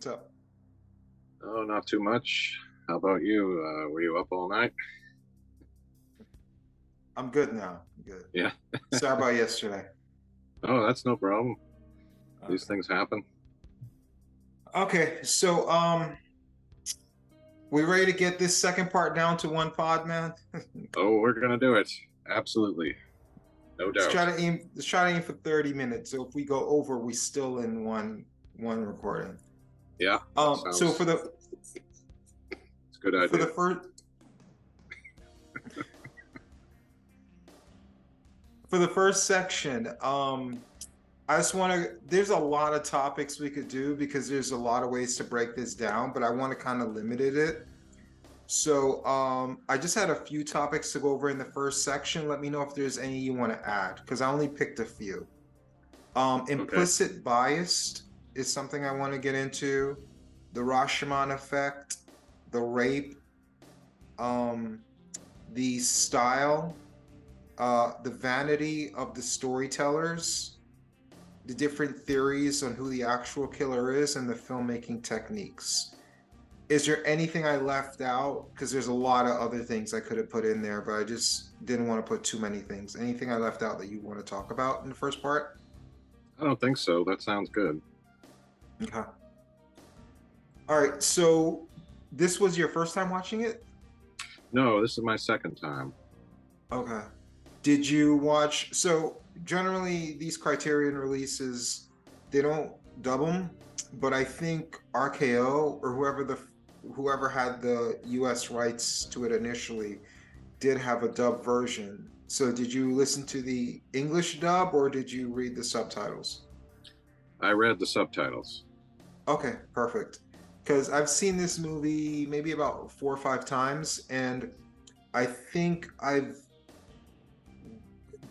What's up? Oh, not too much. How about you? Were you up all night? I'm good now. I'm good. Yeah. Sorry about yesterday. Oh, that's no problem. These Okay. things happen. Okay, so we ready to get this second part down to one pod, man? Oh, we're gonna do it. Absolutely. No Let's try doubt. to aim. Let's try to aim for 30 minutes. So if we go over, we still in one recording. Yeah, that So sounds it's a good for the idea. first section, I just want to. There's a lot of topics we could do because there's a lot of ways to break this down, but I want to kind of limit it. So I just had a few topics to go over in the first section. Let me know if there's any you want to add, because I only picked a few. Okay. Implicit bias is something I want to get into. The Rashomon effect, the rape, um, the style, the vanity of the storytellers, the different theories on who the actual killer is, and the filmmaking techniques. Is there anything I left out? Because there's a lot of other things I could have put in there, but I just didn't want to put too many things. Anything I left out that you want to talk about in the first part? I don't think so. That sounds good. Okay. All right. So this was your first time watching it? No, this is my second time. Okay. Did you watch? So generally, these Criterion releases, they don't dub them, but I think RKO or whoever had the U.S. rights to it initially did have a dub version. So did you listen to the English dub or did you read the subtitles? I read the subtitles. Okay, perfect. Because I've seen this movie maybe about 4 or 5 times, and I think I've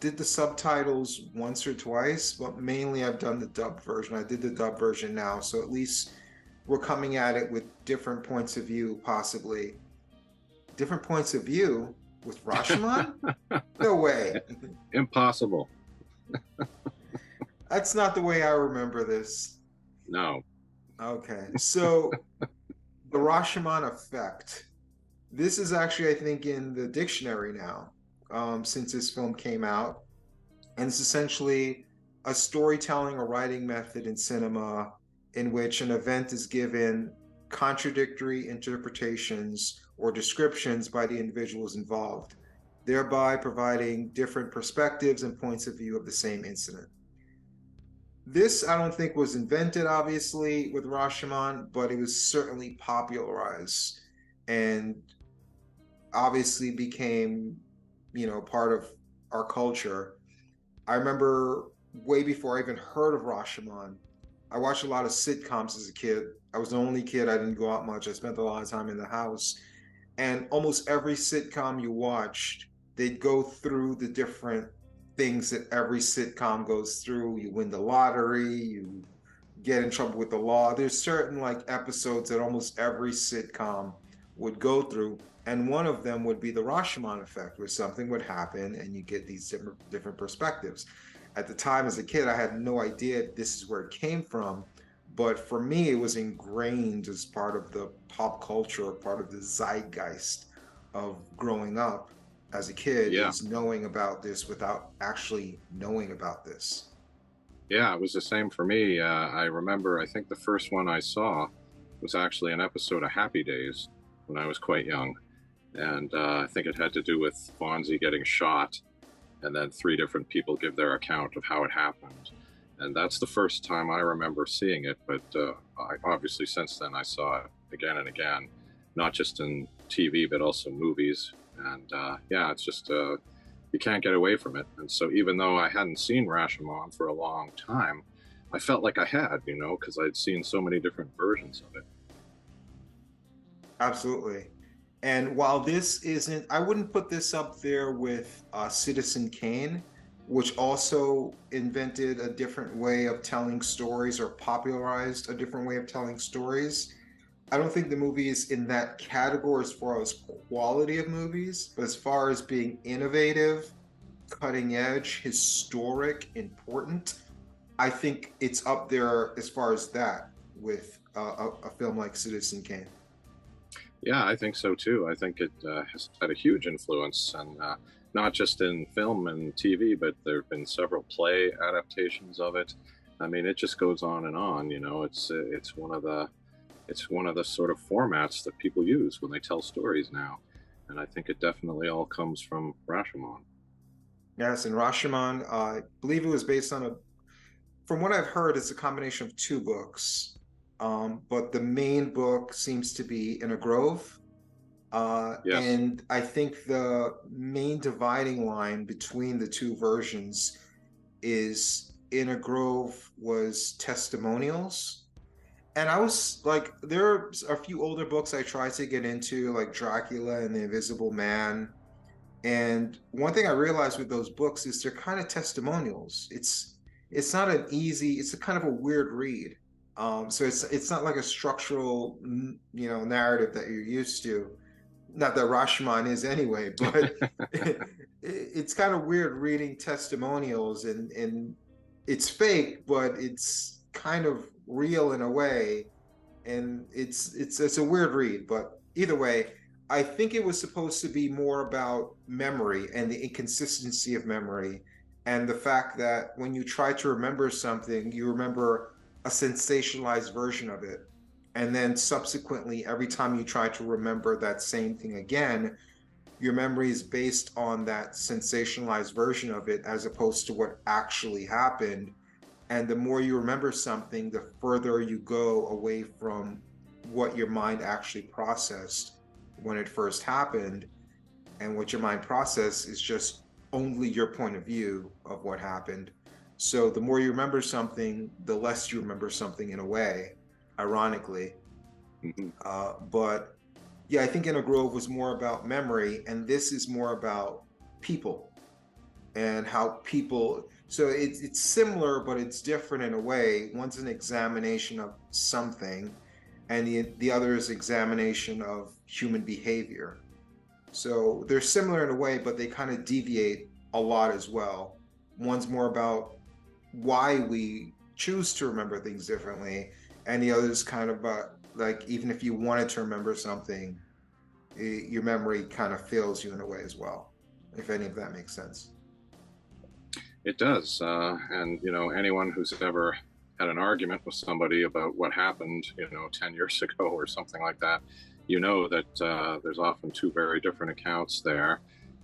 did the subtitles once or twice, but mainly I've done the dub version. I did the dub version now, so at least we're coming at it with different points of view, possibly. Different points of view with Rashomon? No way. Impossible. That's not the way I remember this. No. Okay, so the Rashomon effect. This is actually, I think, in the dictionary now, since this film came out. And it's essentially a storytelling or writing method in cinema in which an event is given contradictory interpretations or descriptions by the individuals involved, thereby providing different perspectives and points of view of the same incident. This, I don't think, was invented, obviously, with Rashomon, but it was certainly popularized and obviously became, part of our culture. I remember way before I even heard of Rashomon, I watched a lot of sitcoms as a kid. I was the only kid. I didn't go out much. I spent a lot of time in the house. And almost every sitcom you watched, they'd go through the different things that every sitcom goes through. You win the lottery, you get in trouble with the law. There's certain like episodes that almost every sitcom would go through. And one of them would be the Rashomon effect, where something would happen and you get these different perspectives. At the time as a kid, I had no idea this is where it came from. But for me, it was ingrained as part of the pop culture, part of the zeitgeist of growing up as a kid, Yeah. is knowing about this without actually knowing about this. Yeah, it was the same for me. I remember, I think the first one I saw was actually an episode of Happy Days when I was quite young. And I think it had to do with Fonzie getting shot, and then three different people give their account of how it happened. And that's the first time I remember seeing it. But obviously, since then, I saw it again and again, not just in TV, but also movies. And yeah, it's just, you can't get away from it. And so, even though I hadn't seen Rashomon for a long time, I felt like I had, because I'd seen so many different versions of it. Absolutely. And while this isn't, I wouldn't put this up there with Citizen Kane, which also invented a different way of telling stories or popularized a different way of telling stories. I don't think the movie is in that category as far as quality of movies, but as far as being innovative, cutting edge, historic, important, I think it's up there as far as that with a film like Citizen Kane. Yeah, I think so too. I think it has had a huge influence, and not just in film and TV, but there have been several play adaptations of it. I mean, it just goes on and on. You know, it's one of the sort of formats that people use when they tell stories now, and I think it definitely all comes from Rashomon. Yes, and Rashomon, I believe it was based on from what I've heard, it's a combination of two books. But the main book seems to be In a Grove. Yes. And I think the main dividing line between the two versions is In a Grove was testimonials. And I was like, there's a few older books I tried to get into, like Dracula and the Invisible Man. And one thing I realized with those books is they're kind of testimonials. It's not an easy, it's a kind of a weird read. So it's not like a structural, narrative that you're used to. Not that Rashomon is anyway, but it's kind of weird reading testimonials, and it's fake, but it's kind of real in a way, and it's a weird read. But either way, I think it was supposed to be more about memory and the inconsistency of memory, and the fact that when you try to remember something, you remember a sensationalized version of it. And then subsequently, every time you try to remember that same thing again, your memory is based on that sensationalized version of it as opposed to what actually happened. And the more you remember something, the further you go away from what your mind actually processed when it first happened. And what your mind processed is just only your point of view of what happened. So the more you remember something, the less you remember something in a way, ironically. Mhm. But yeah, I think In a Grove was more about memory, and this is more about people and how people. So it's similar, but it's different in a way. One's an examination of something, and the other is examination of human behavior. So they're similar in a way, but they kind of deviate a lot as well. One's more about why we choose to remember things differently, and the other is kind of like even if you wanted to remember something, your memory kind of fails you in a way as well, if any of that makes sense. It does. And, you know, anyone who's ever had an argument with somebody about what happened, 10 years ago or something like that, you know that there's often two very different accounts there.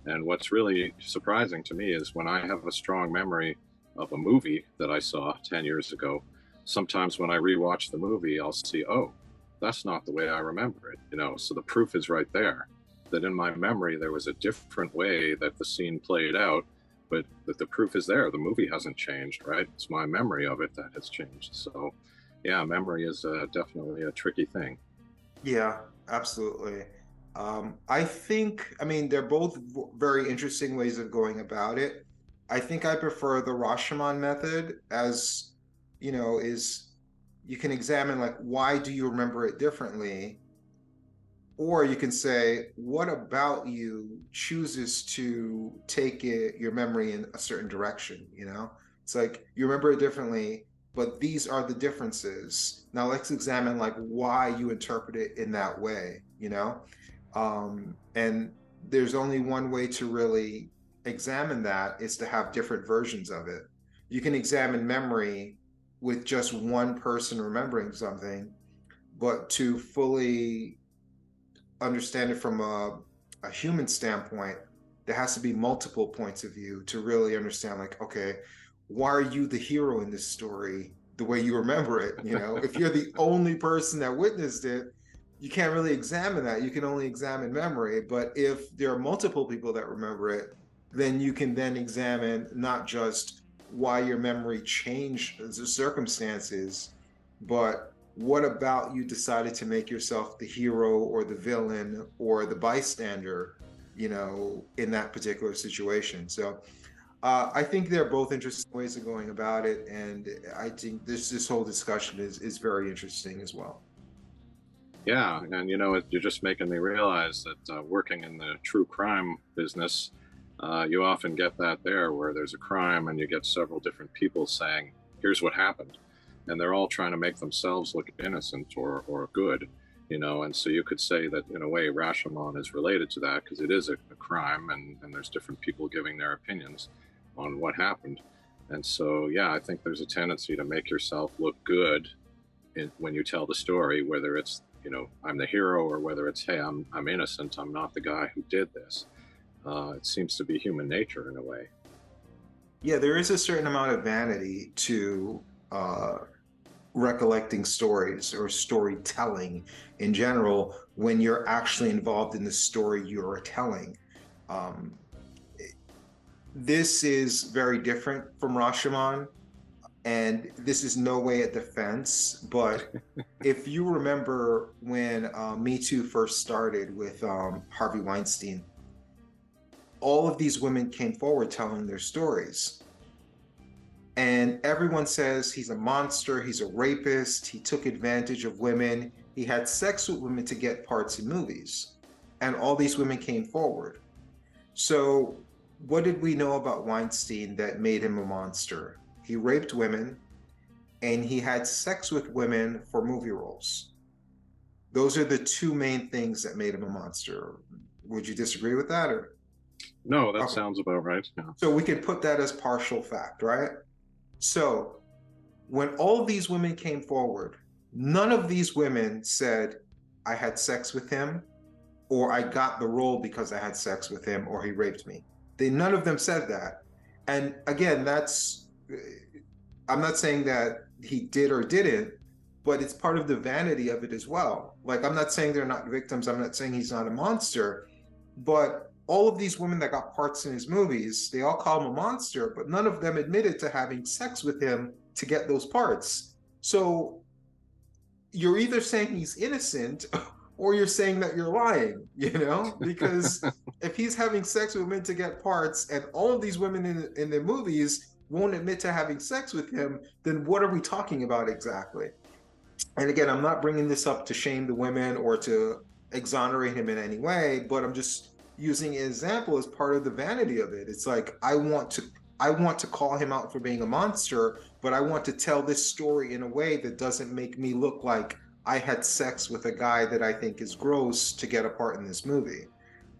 And what's really surprising to me is when I have a strong memory of a movie that I saw 10 years ago, sometimes when I rewatch the movie, I'll see, oh, that's not the way I remember it, So the proof is right there that in my memory, there was a different way that the scene played out, but that the proof is there. The movie hasn't changed, right? It's my memory of it that has changed. So, yeah, memory is definitely a tricky thing. Yeah, absolutely. I think, I mean, they're both very interesting ways of going about it. I think I prefer the Rashomon method as, is you can examine like why do you remember it differently? Or you can say, what about you chooses to take your memory in a certain direction, It's like you remember it differently, but these are the differences. Now let's examine like why you interpret it in that way. And there's only one way to really examine that is to have different versions of it. You can examine memory with just one person remembering something, but to fully understand it from a human standpoint, there has to be multiple points of view to really understand, like, okay, why are you the hero in this story the way you remember it? If you're the only person that witnessed it, you can't really examine that. You can only examine memory. But if there are multiple people that remember it, then you can then examine not just why your memory changed the circumstances, but what about you decided to make yourself the hero or the villain or the bystander, in that particular situation. So I think they're both interesting ways of going about it, and I think this whole discussion is very interesting as well. Yeah, and you're just making me realize that working in the true crime business, you often get that there where there's a crime and you get several different people saying, here's what happened. and they're all trying to make themselves look innocent or good, you know. And so you could say that in a way Rashomon is related to that, because it is a crime, and there's different people giving their opinions on what happened. And so, yeah, I think there's a tendency to make yourself look good when you tell the story, whether it's, you know, I'm the hero, or whether it's, hey, I'm innocent, I'm not the guy who did this. It seems to be human nature in a way. Yeah, there is a certain amount of vanity to recollecting stories or storytelling in general when you're actually involved in the story you're telling. Um, this is very different from Rashomon, and this is no way a defense, but if you remember when Me Too first started with Harvey Weinstein, all of these women came forward telling their stories. And everyone says he's a monster, he's a rapist, he took advantage of women, he had sex with women to get parts in movies. And all these women came forward. So what did we know about Weinstein that made him a monster? He raped women and he had sex with women for movie roles. Those are the two main things that made him a monster. Would you disagree with that? Or No, that okay. sounds about right. Yeah. So we can put that as partial fact, right? So when all of these women came forward, none of these women said, I had sex with him, or I got the role because I had sex with him, or he raped me. None of them said that. And again, I'm not saying that he did or didn't, but it's part of the vanity of it as well. Like, I'm not saying they're not victims. I'm not saying he's not a monster, but all of these women that got parts in his movies, they all call him a monster, but none of them admitted to having sex with him to get those parts. So you're either saying he's innocent or you're saying that you're lying, you know? Because if he's having sex with women to get parts and all of these women in the movies won't admit to having sex with him, then what are we talking about exactly? And again, I'm not bringing this up to shame the women or to exonerate him in any way, but I'm just using an example as part of the vanity of it. It's like, I want to call him out for being a monster, but I want to tell this story in a way that doesn't make me look like I had sex with a guy that I think is gross to get a part in this movie.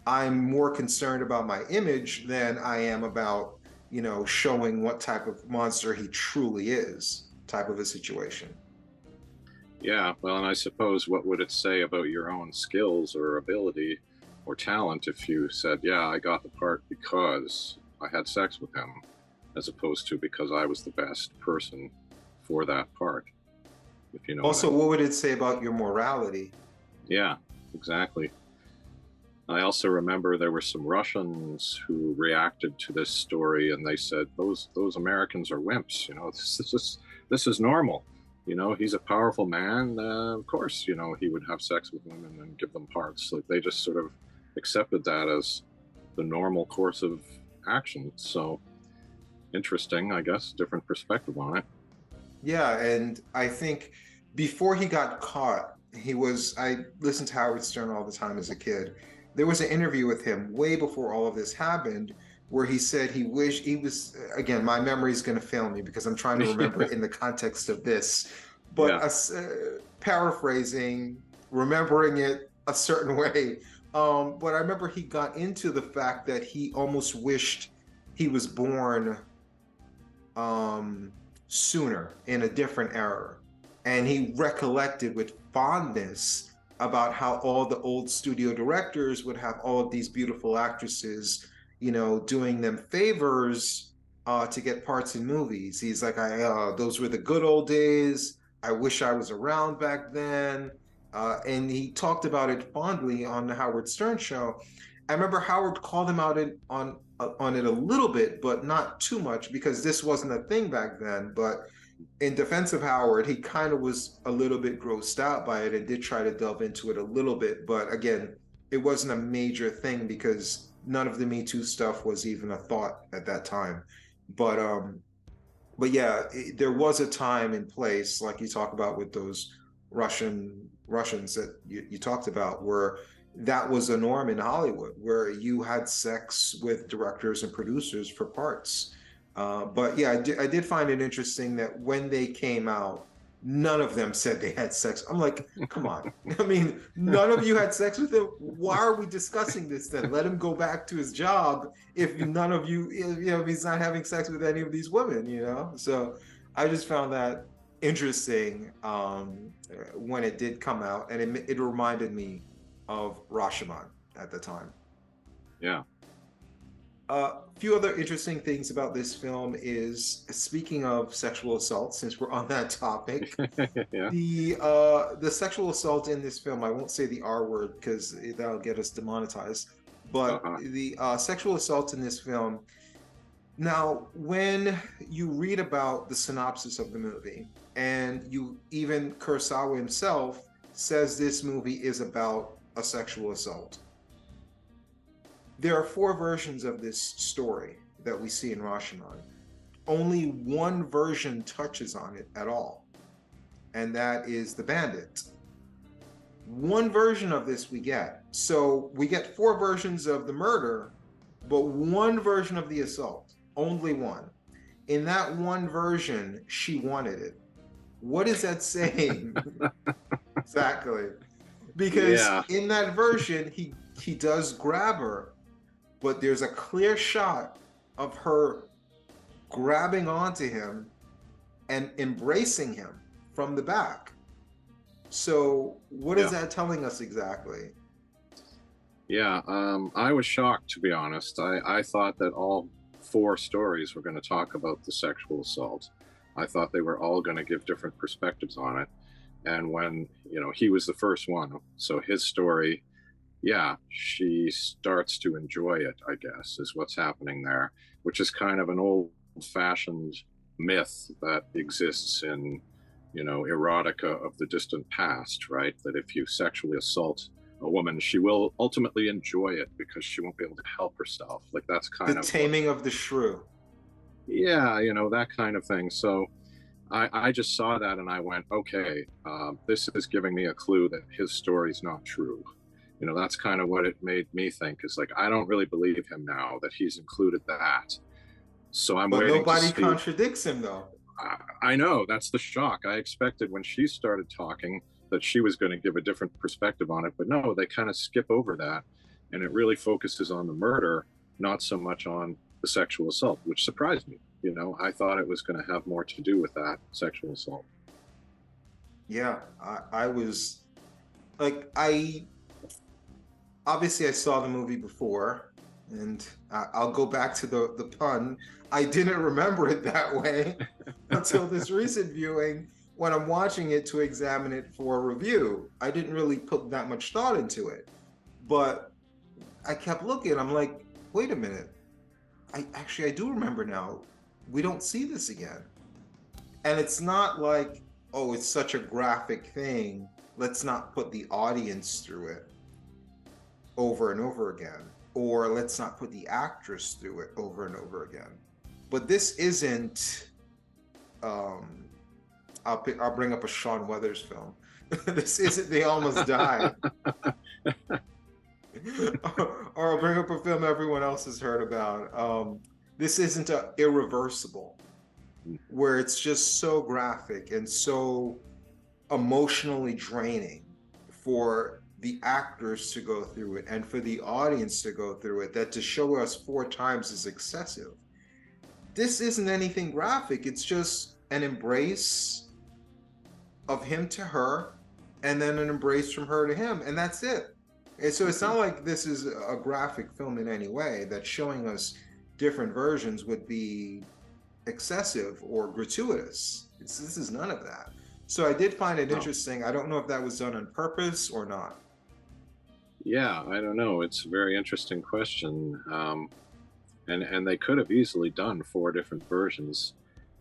I'm more concerned about my image than I am about, you know, showing what type of monster he truly is, type of a situation. Yeah, well, and I suppose what would it say about your own skills or ability or talent if you said, yeah, I got the part because I had sex with him, as opposed to because I was the best person for that part, if you know Also, what I mean. what would it say about your morality? Yeah, exactly. I also remember there were some Russians who reacted to this story, and they said those Americans are wimps. You know, this is normal. You know, he's a powerful man. Of course, you know, he would have sex with women and give them parts. Like, they just sort of accepted that as the normal course of action. So interesting, I guess, different perspective on it. Yeah, and I think before he got caught, I listened to Howard Stern all the time as a kid. There was an interview with him way before all of this happened where he said he wished he was, again, my memory is going to fail me because I'm trying to remember it in the context of this, but Yeah. Paraphrasing, remembering it a certain way. But I remember he got into the fact that he almost wished he was born sooner in a different era. And he recollected with fondness about how all the old studio directors would have all of these beautiful actresses, you know, doing them favors to get parts in movies. He's like, those were the good old days. I wish I was around back then. And he talked about it fondly on the Howard Stern show. I remember Howard called him out on it a little bit, but not too much because this wasn't a thing back then. But in defense of Howard, he kind of was a little bit grossed out by it and did try to delve into it a little bit. But again, it wasn't a major thing because none of the Me Too stuff was even a thought at that time. But yeah, there was a time and place, like you talk about with those Russians that you talked about, where that was a norm in Hollywood, where you had sex with directors and producers for parts. But yeah, I did find it interesting that when they came out, none of them said they had sex. I'm like, come on. I mean, none of you had sex with him. Why are we discussing this then? Let him go back to his job if none of you, if he's not having sex with any of these women, So I just found that interesting when it did come out, and it reminded me of Rashomon at the time. Yeah. A few other interesting things about this film is, speaking of sexual assault, since we're on that topic, Yeah. the sexual assault in this film, I won't say the R word because that'll get us demonetized, but the sexual assault in this film. Now, when you read about the synopsis of the movie, and even Kurosawa himself says this movie is about a sexual assault. There are 4 versions of this story that we see in Rashomon. Only one version touches on it at all, and that is the bandit. One version of this we get. So we get 4 versions of the murder, but one version of the assault. Only one. In that one version, she wanted it. What is that saying? Exactly. Because in that version, he does grab her, but there's a clear shot of her grabbing onto him and embracing him from the back. So what is that telling us exactly? Yeah, I was shocked, to be honest. I thought that all 4 stories were going to talk about the sexual assault. I thought they were all going to give different perspectives on it. And when, he was the first one, so his story, she starts to enjoy it, I guess, is what's happening there, which is kind of an old-fashioned myth that exists in, erotica of the distant past, right? That if you sexually assault a woman, she will ultimately enjoy it because she won't be able to help herself. Like, that's kind of the taming of the shrew. Yeah, that kind of thing. So I just saw that and I went, okay, this is giving me a clue that his story's not true. That's kind of what it made me think, is like, I don't really believe him now that he's included that. So I'm waiting. But nobody contradicts him, though. I know, that's the shock. I expected when she started talking that she was going to give a different perspective on it, but no, they kind of skip over that, and it really focuses on the murder, not so much on the sexual assault, which surprised me. I thought it was going to have more to do with that sexual assault. Yeah, I was like, obviously I saw the movie before, and I'll go back to the pun. I didn't remember it that way until this recent viewing, when I'm watching it to examine it for a review. I didn't really put that much thought into it, but I kept looking. I'm like, wait a minute. I do remember now. We don't see this again. And it's not like, oh, it's such a graphic thing, let's not put the audience through it over and over again, or let's not put the actress through it over and over again. But this isn't, I'll bring up a Sean Weathers film. This isn't They Almost Died. Or I'll bring up a film everyone else has heard about. This isn't a Irreversible, where it's just so graphic and so emotionally draining for the actors to go through it and for the audience to go through it, that to show us 4 times is excessive. This isn't anything graphic. It's just an embrace of him to her, and then an embrace from her to him, and that's it. And so it's not like this is a graphic film in any way, that showing us different versions would be excessive or gratuitous. This is none of that. So I did find it interesting. I don't know if that was done on purpose or not. Yeah, I don't know. It's a very interesting question. And they could have easily done 4 different versions,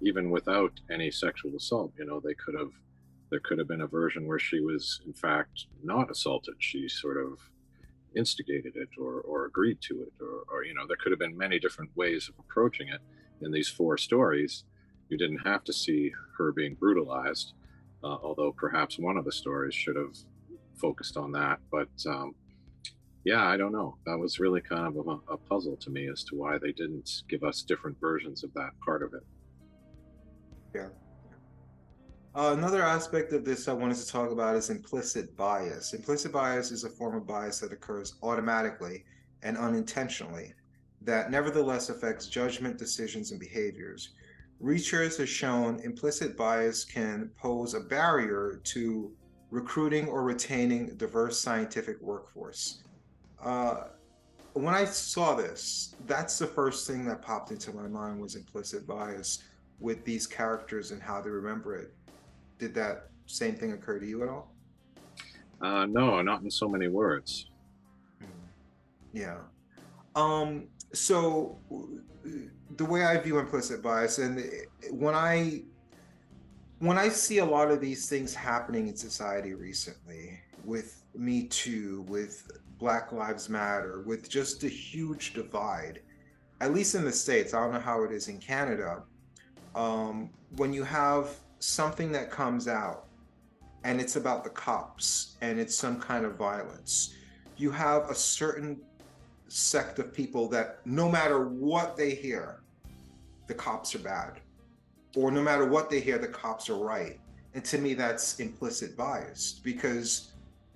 even without any sexual assault. There could have been a version where she was, in fact, not assaulted. She sort of instigated it or agreed to it, or there could have been many different ways of approaching it. In these 4 stories, you didn't have to see her being brutalized, although perhaps one of the stories should have focused on that. But I don't know. That was really kind of a puzzle to me as to why they didn't give us different versions of that part of it. Yeah. Another aspect of this I wanted to talk about is implicit bias. Implicit bias is a form of bias that occurs automatically and unintentionally that nevertheless affects judgment, decisions, and behaviors. Research has shown implicit bias can pose a barrier to recruiting or retaining a diverse scientific workforce. Uh, when I saw this, that's the first thing that popped into my mind was implicit bias with these characters and how they remember it. Did that same thing occur to you at all? No, not in so many words. Mm. Yeah. So the way I view implicit bias, and when I when I see a lot of these things happening in society recently, with Me Too, with Black Lives Matter, with just a huge divide, at least in the States, I don't know how it is in Canada, when you have something that comes out and it's about the cops and it's some kind of violence, you have a certain sect of people that no matter what they hear, the cops are bad. Or no matter what they hear, the cops are right. And to me, that's implicit bias because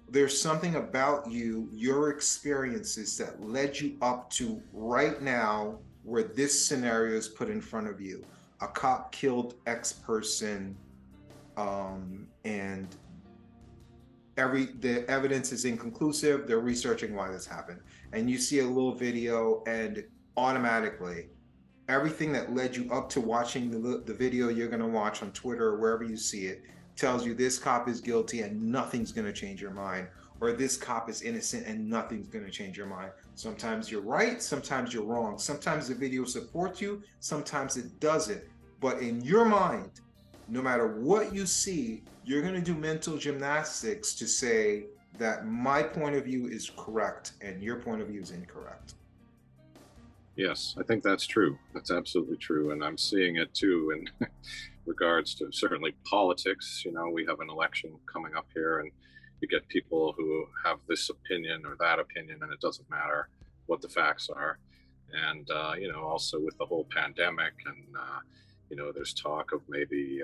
there's something about you, your experiences that led you up to right now where this scenario is put in front of you. A cop killed X person, and the evidence is inconclusive. They're researching why this happened. And you see a little video and automatically everything that led you up to watching the video you're going to watch on Twitter or wherever you see it tells you this cop is guilty and nothing's going to change your mind, or this cop is innocent and nothing's going to change your mind. Sometimes you're right, sometimes you're wrong. Sometimes the video supports you, sometimes it doesn't. But in your mind, no matter what you see, you're going to do mental gymnastics to say that my point of view is correct and your point of view is incorrect. Yes, I think that's true. That's absolutely true. And I'm seeing it too in regards to certainly politics. You know, we have an election coming up here, and you get people who have this opinion or that opinion, and it doesn't matter what the facts are. And, also with the whole pandemic, and, there's talk of maybe,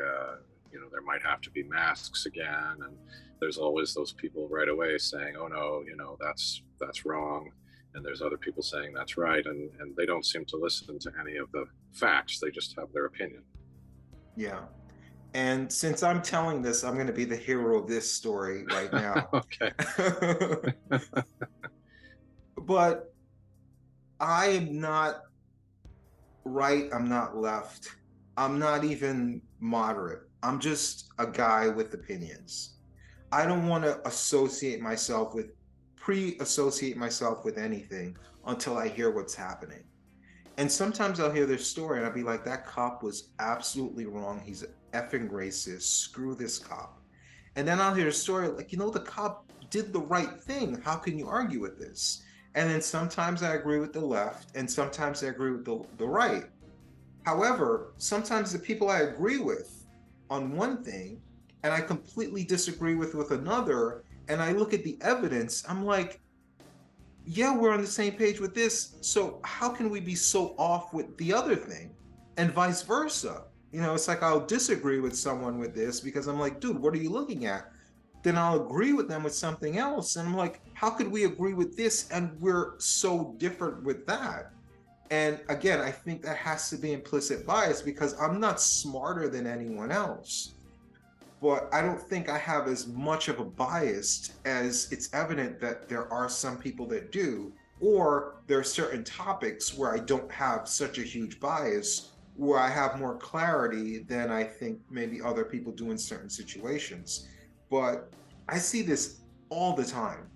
there might have to be masks again. And there's always those people right away saying, oh, no, that's wrong. And there's other people saying that's right, and they don't seem to listen to any of the facts. They just have their opinion. Yeah. And since I'm telling this, I'm going to be the hero of this story right now. Okay. But I am not right. I'm not left. I'm not even moderate. I'm just a guy with opinions. I don't want to pre-associate myself with anything until I hear what's happening. And sometimes I'll hear this story and I'll be like, that cop was absolutely wrong. He's effing racist. Screw this cop. And then I'll hear a story like, the cop did the right thing. How can you argue with this? And then sometimes I agree with the left and sometimes I agree with the right. However, sometimes the people I agree with on one thing and I completely disagree with another, and I look at the evidence, I'm like, yeah, we're on the same page with this. So how can we be so off with the other thing? And vice versa. It's like I'll disagree with someone with this because I'm like, dude, what are you looking at? Then I'll agree with them with something else. And I'm like, how could we agree with this and we're so different with that? And again, I think that has to be implicit bias because I'm not smarter than anyone else. But I don't think I have as much of a bias as it's evident that there are some people that do, or there are certain topics where I don't have such a huge bias, where I have more clarity than I think maybe other people do in certain situations. But I see this all the time,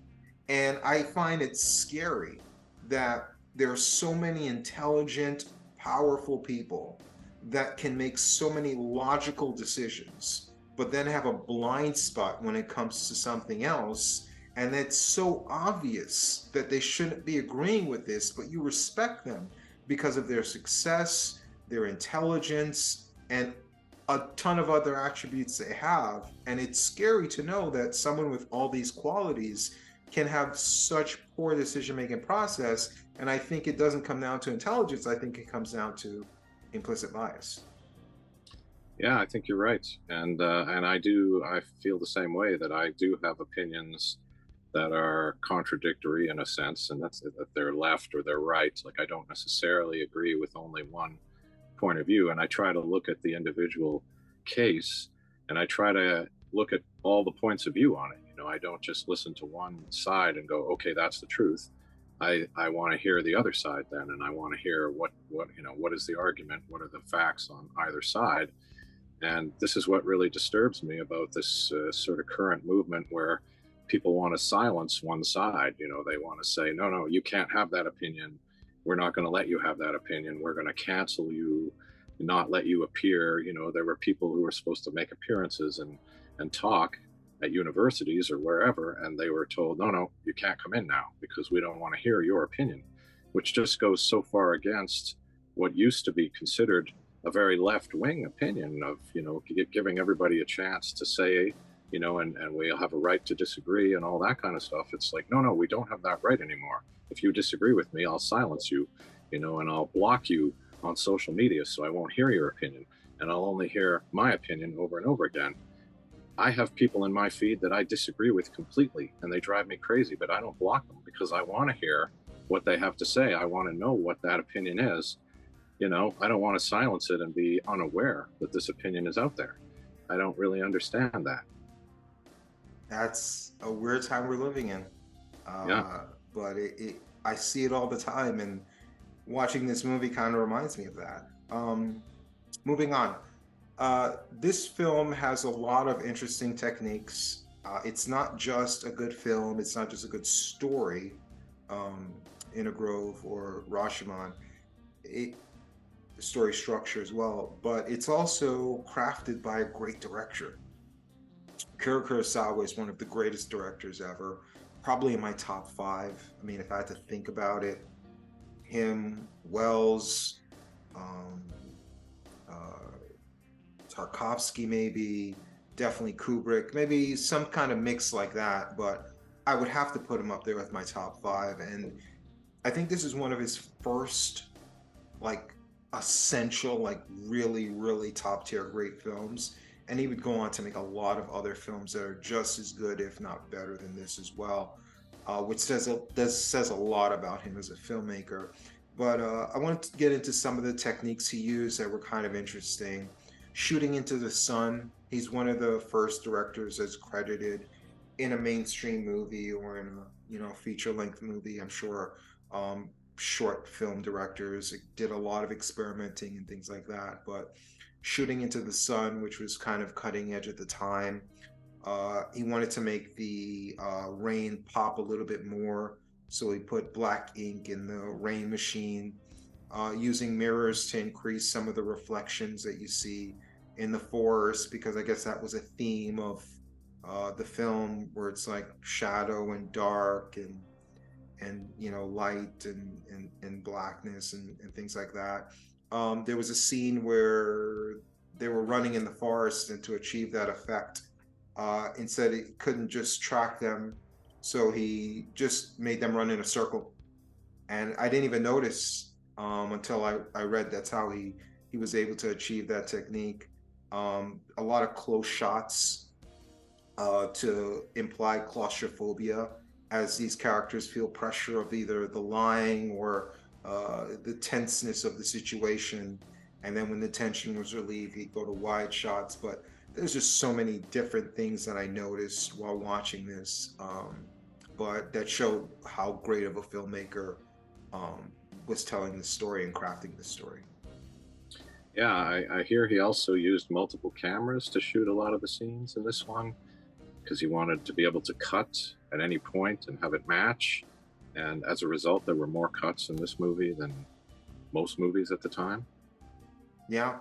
and I find it scary that there are so many intelligent, powerful people that can make so many logical decisions but then have a blind spot when it comes to something else. And it's so obvious that they shouldn't be agreeing with this, but you respect them because of their success, their intelligence, and a ton of other attributes they have. And it's scary to know that someone with all these qualities can have such poor decision-making process. And I think it doesn't come down to intelligence. I think it comes down to implicit bias. Yeah, I think you're right, and I feel the same way, that I do have opinions that are contradictory in a sense, and that's that they're left or they're right. Like, I don't necessarily agree with only one point of view, and I try to look at the individual case, and I try to look at all the points of view on it. You know, I don't just listen to one side and go, okay, that's the truth. I want to hear the other side then, and I want to hear what you know, what is the argument, what are the facts on either side. And this is what really disturbs me about this sort of current movement, where people want to silence one side. You know, they want to say, no, no, you can't have that opinion. We're not going to let you have that opinion. We're going to cancel you, not let you appear. You know, there were people who were supposed to make appearances and talk at universities or wherever, and they were told, no, no, you can't come in now because we don't want to hear your opinion, which just goes so far against what used to be considered a very left-wing opinion of, you know, giving everybody a chance to say, you know, and we have a right to disagree and all that kind of stuff. It's like, no, no, we don't have that right anymore. If you disagree with me, I'll silence you, you know, and I'll block you on social media so I won't hear your opinion, and I'll only hear my opinion over and over again. I have people in my feed that I disagree with completely, and they drive me crazy, but I don't block them because I want to hear what they have to say. I want to know what that opinion is. You know, I don't want to silence it and be unaware that this opinion is out there. I don't really understand that. That's a weird time we're living in. Yeah. But I see it all the time, and watching this movie kind of reminds me of that. Moving on. This film has a lot of interesting techniques. It's not just a good film, it's not just a good story, in a Grove or Rashomon. The story structure as well, but it's also crafted by a great director. Akira Kurosawa is one of the greatest directors ever, probably in my top five. I mean, if I had to think about it, him, Wells, um, uh, Tarkovsky, maybe, definitely Kubrick, maybe some kind of mix like that. But I would have to put him up there with my top five. And I think this is one of his first, like, essential, like, really, really top tier great films. And he would go on to make a lot of other films that are just as good, if not better, than this as well, which says a lot about him as a filmmaker. But I wanted to get into some of the techniques he used that were kind of interesting. Shooting into the sun. He's one of the first directors that's credited in a mainstream movie or in a, you know, feature length movie. I'm sure short film directors did a lot of experimenting and things like that. But shooting into the sun, which was kind of cutting edge at the time, he wanted to make the rain pop a little bit more, so he put black ink in the rain machine, using mirrors to increase some of the reflections that you see in the forest, because I guess that was a theme of the film, where it's like shadow and dark and you know, light and blackness and things like that. There was a scene where they were running in the forest, and to achieve that effect, instead he couldn't just track them, so he just made them run in a circle. And I didn't even notice until I read that's how he was able to achieve that technique. A lot of close shots to imply claustrophobia, as these characters feel pressure of either the lying or the tenseness of the situation. And then when the tension was relieved, he'd go to wide shots. But there's just so many different things that I noticed while watching this, but that showed how great of a filmmaker was telling the story and crafting the story. Yeah, I hear he also used multiple cameras to shoot a lot of the scenes in this one, because he wanted to be able to cut at any point and have it match. And as a result, there were more cuts in this movie than most movies at the time. Yeah,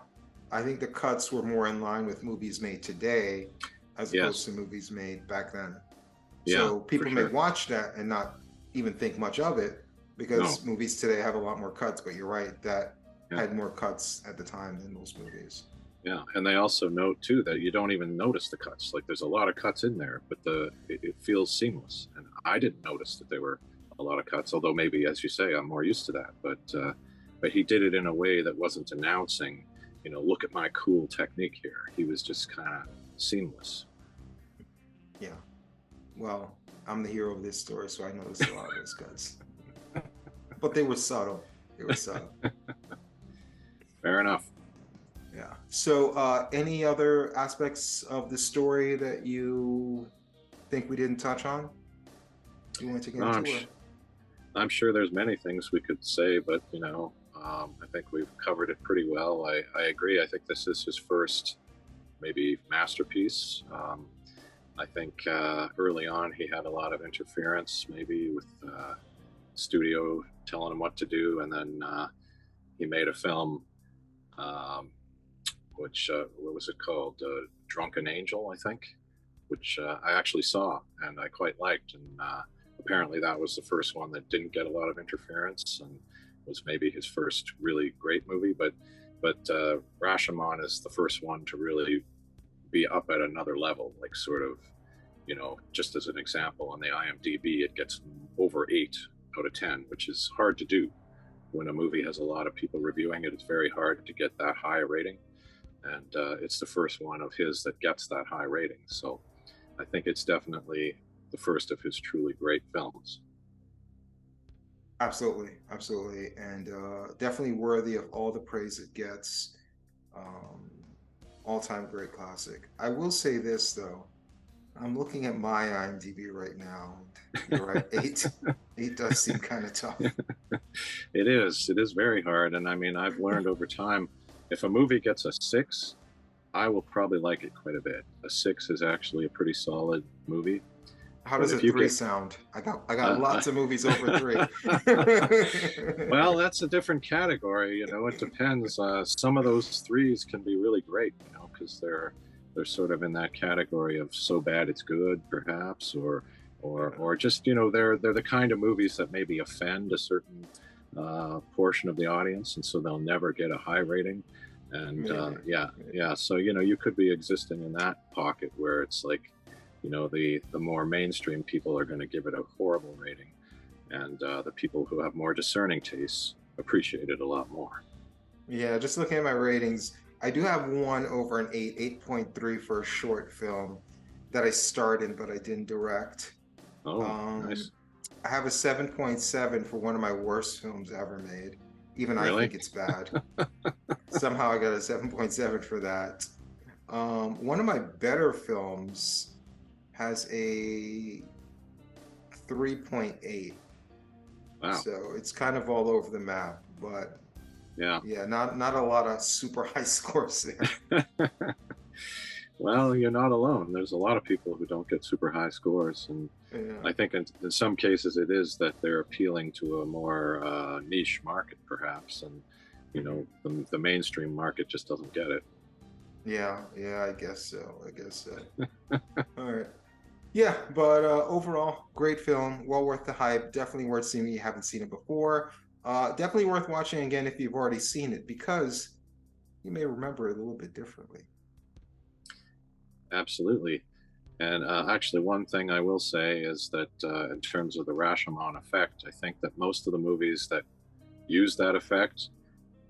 I think the cuts were more in line with movies made today as opposed to movies made back then. Yeah, so people may sure. watch that and not even think much of it, because movies today have a lot more cuts. But you're right, that had more cuts at the time than most movies. Yeah, and they also note too that you don't even notice the cuts. Like, there's a lot of cuts in there, but it feels seamless. And I didn't notice that there were a lot of cuts, although maybe, as you say, I'm more used to that. But he did it in a way that wasn't announcing. you know, look at my cool technique here. He was just kind of seamless. Yeah. Well, I'm the hero of this story, so I noticed a lot of those guys. But they were subtle. They were subtle. Fair enough. Yeah. So, any other aspects of the story that you think we didn't touch on? Do you want to get into? I'm sure there's many things we could say, but you know, I think we've covered it pretty well. I agree. I think this is his first, maybe, masterpiece. I think early on he had a lot of interference, maybe with studio telling him what to do, and then he made a film, which what was it called? Drunken Angel, I think, which I actually saw and I quite liked, and apparently that was the first one that didn't get a lot of interference and was maybe his first really great movie. But Rashomon is the first one to really be up at another level, like sort of, you know, just as an example, on the IMDb it gets over 8 out of 10, which is hard to do. When a movie has a lot of people reviewing it, it's very hard to get that high a rating, and it's the first one of his that gets that high rating. So I think it's definitely the first of his truly great films. Absolutely, absolutely, and definitely worthy of all the praise it gets. All-time great classic. I will say this though, I'm looking at my IMDb right now. You're right, 8. 8 does seem kind of tough. It is very hard, and I mean, I've learned over time, if a movie gets a 6, I will probably like it quite a bit. A 6 is actually a pretty solid movie. How does a 3 sound? I got lots of movies over 3. Well, that's a different category, you know. It depends. Some of those 3s can be really great, you know, because they're sort of in that category of so bad it's good, perhaps, or just, you know, they're the kind of movies that maybe offend a certain portion of the audience, and so they'll never get a high rating. And yeah. So, you know, you could be existing in that pocket where it's like, you know, the more mainstream people are going to give it a horrible rating, and the people who have more discerning tastes appreciate it a lot more. Yeah, just looking at my ratings, I do have one over an 8.3 for a short film that I starred in, but I didn't direct. Oh, nice. I have a 7.7 for one of my worst films ever made. Even Really? I think it's bad. Somehow I got a 7.7 for that. One of my better films has a 3.8. Wow. So it's kind of all over the map, but yeah, not a lot of super high scores there. Well, you're not alone. There's a lot of people who don't get super high scores, and I think in some cases it is that they're appealing to a more niche market, perhaps, and you know, the mainstream market just doesn't get it. Yeah, I guess so. All right. Yeah, but overall, great film. Well worth the hype. Definitely worth seeing if you haven't seen it before. Definitely worth watching again if you've already seen it, because you may remember it a little bit differently. Absolutely. And actually, one thing I will say is that in terms of the Rashomon effect, I think that most of the movies that use that effect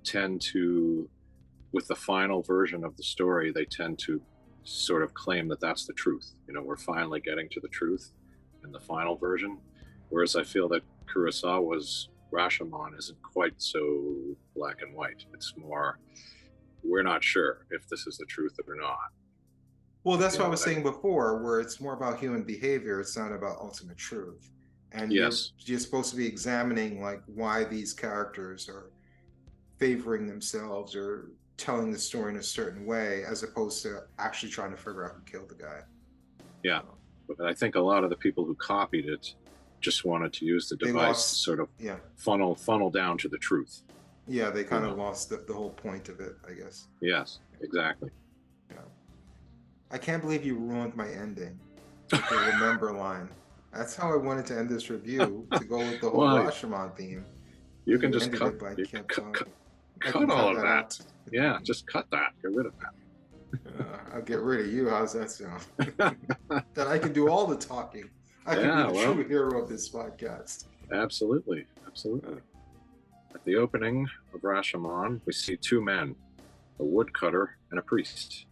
tend to, with the final version of the story, they tend to sort of claim that that's the truth. You know, we're finally getting to the truth in the final version. Whereas I feel that Kurosawa's Rashomon isn't quite so black and white. It's more, we're not sure if this is the truth or not. Well, that's what I was saying before, where it's more about human behavior. It's not about ultimate truth. And yes, you're supposed to be examining like why these characters are favoring themselves or telling the story in a certain way, as opposed to actually trying to figure out who killed the guy. Yeah, but I think a lot of the people who copied it just wanted to use the device to sort of funnel down to the truth. Yeah, they kind of lost the whole point of it, I guess. Yes, exactly. Yeah. I can't believe you ruined my ending with the remember line. That's how I wanted to end this review, to go with the whole Rashomon theme. You can just cut all of that. Yeah, just cut that. Get rid of that. I'll get rid of you. How's that sound? Then I can do all the talking. I can be the true hero of this podcast. Absolutely. At the opening of Rashomon, we see 2 men a woodcutter, and a priest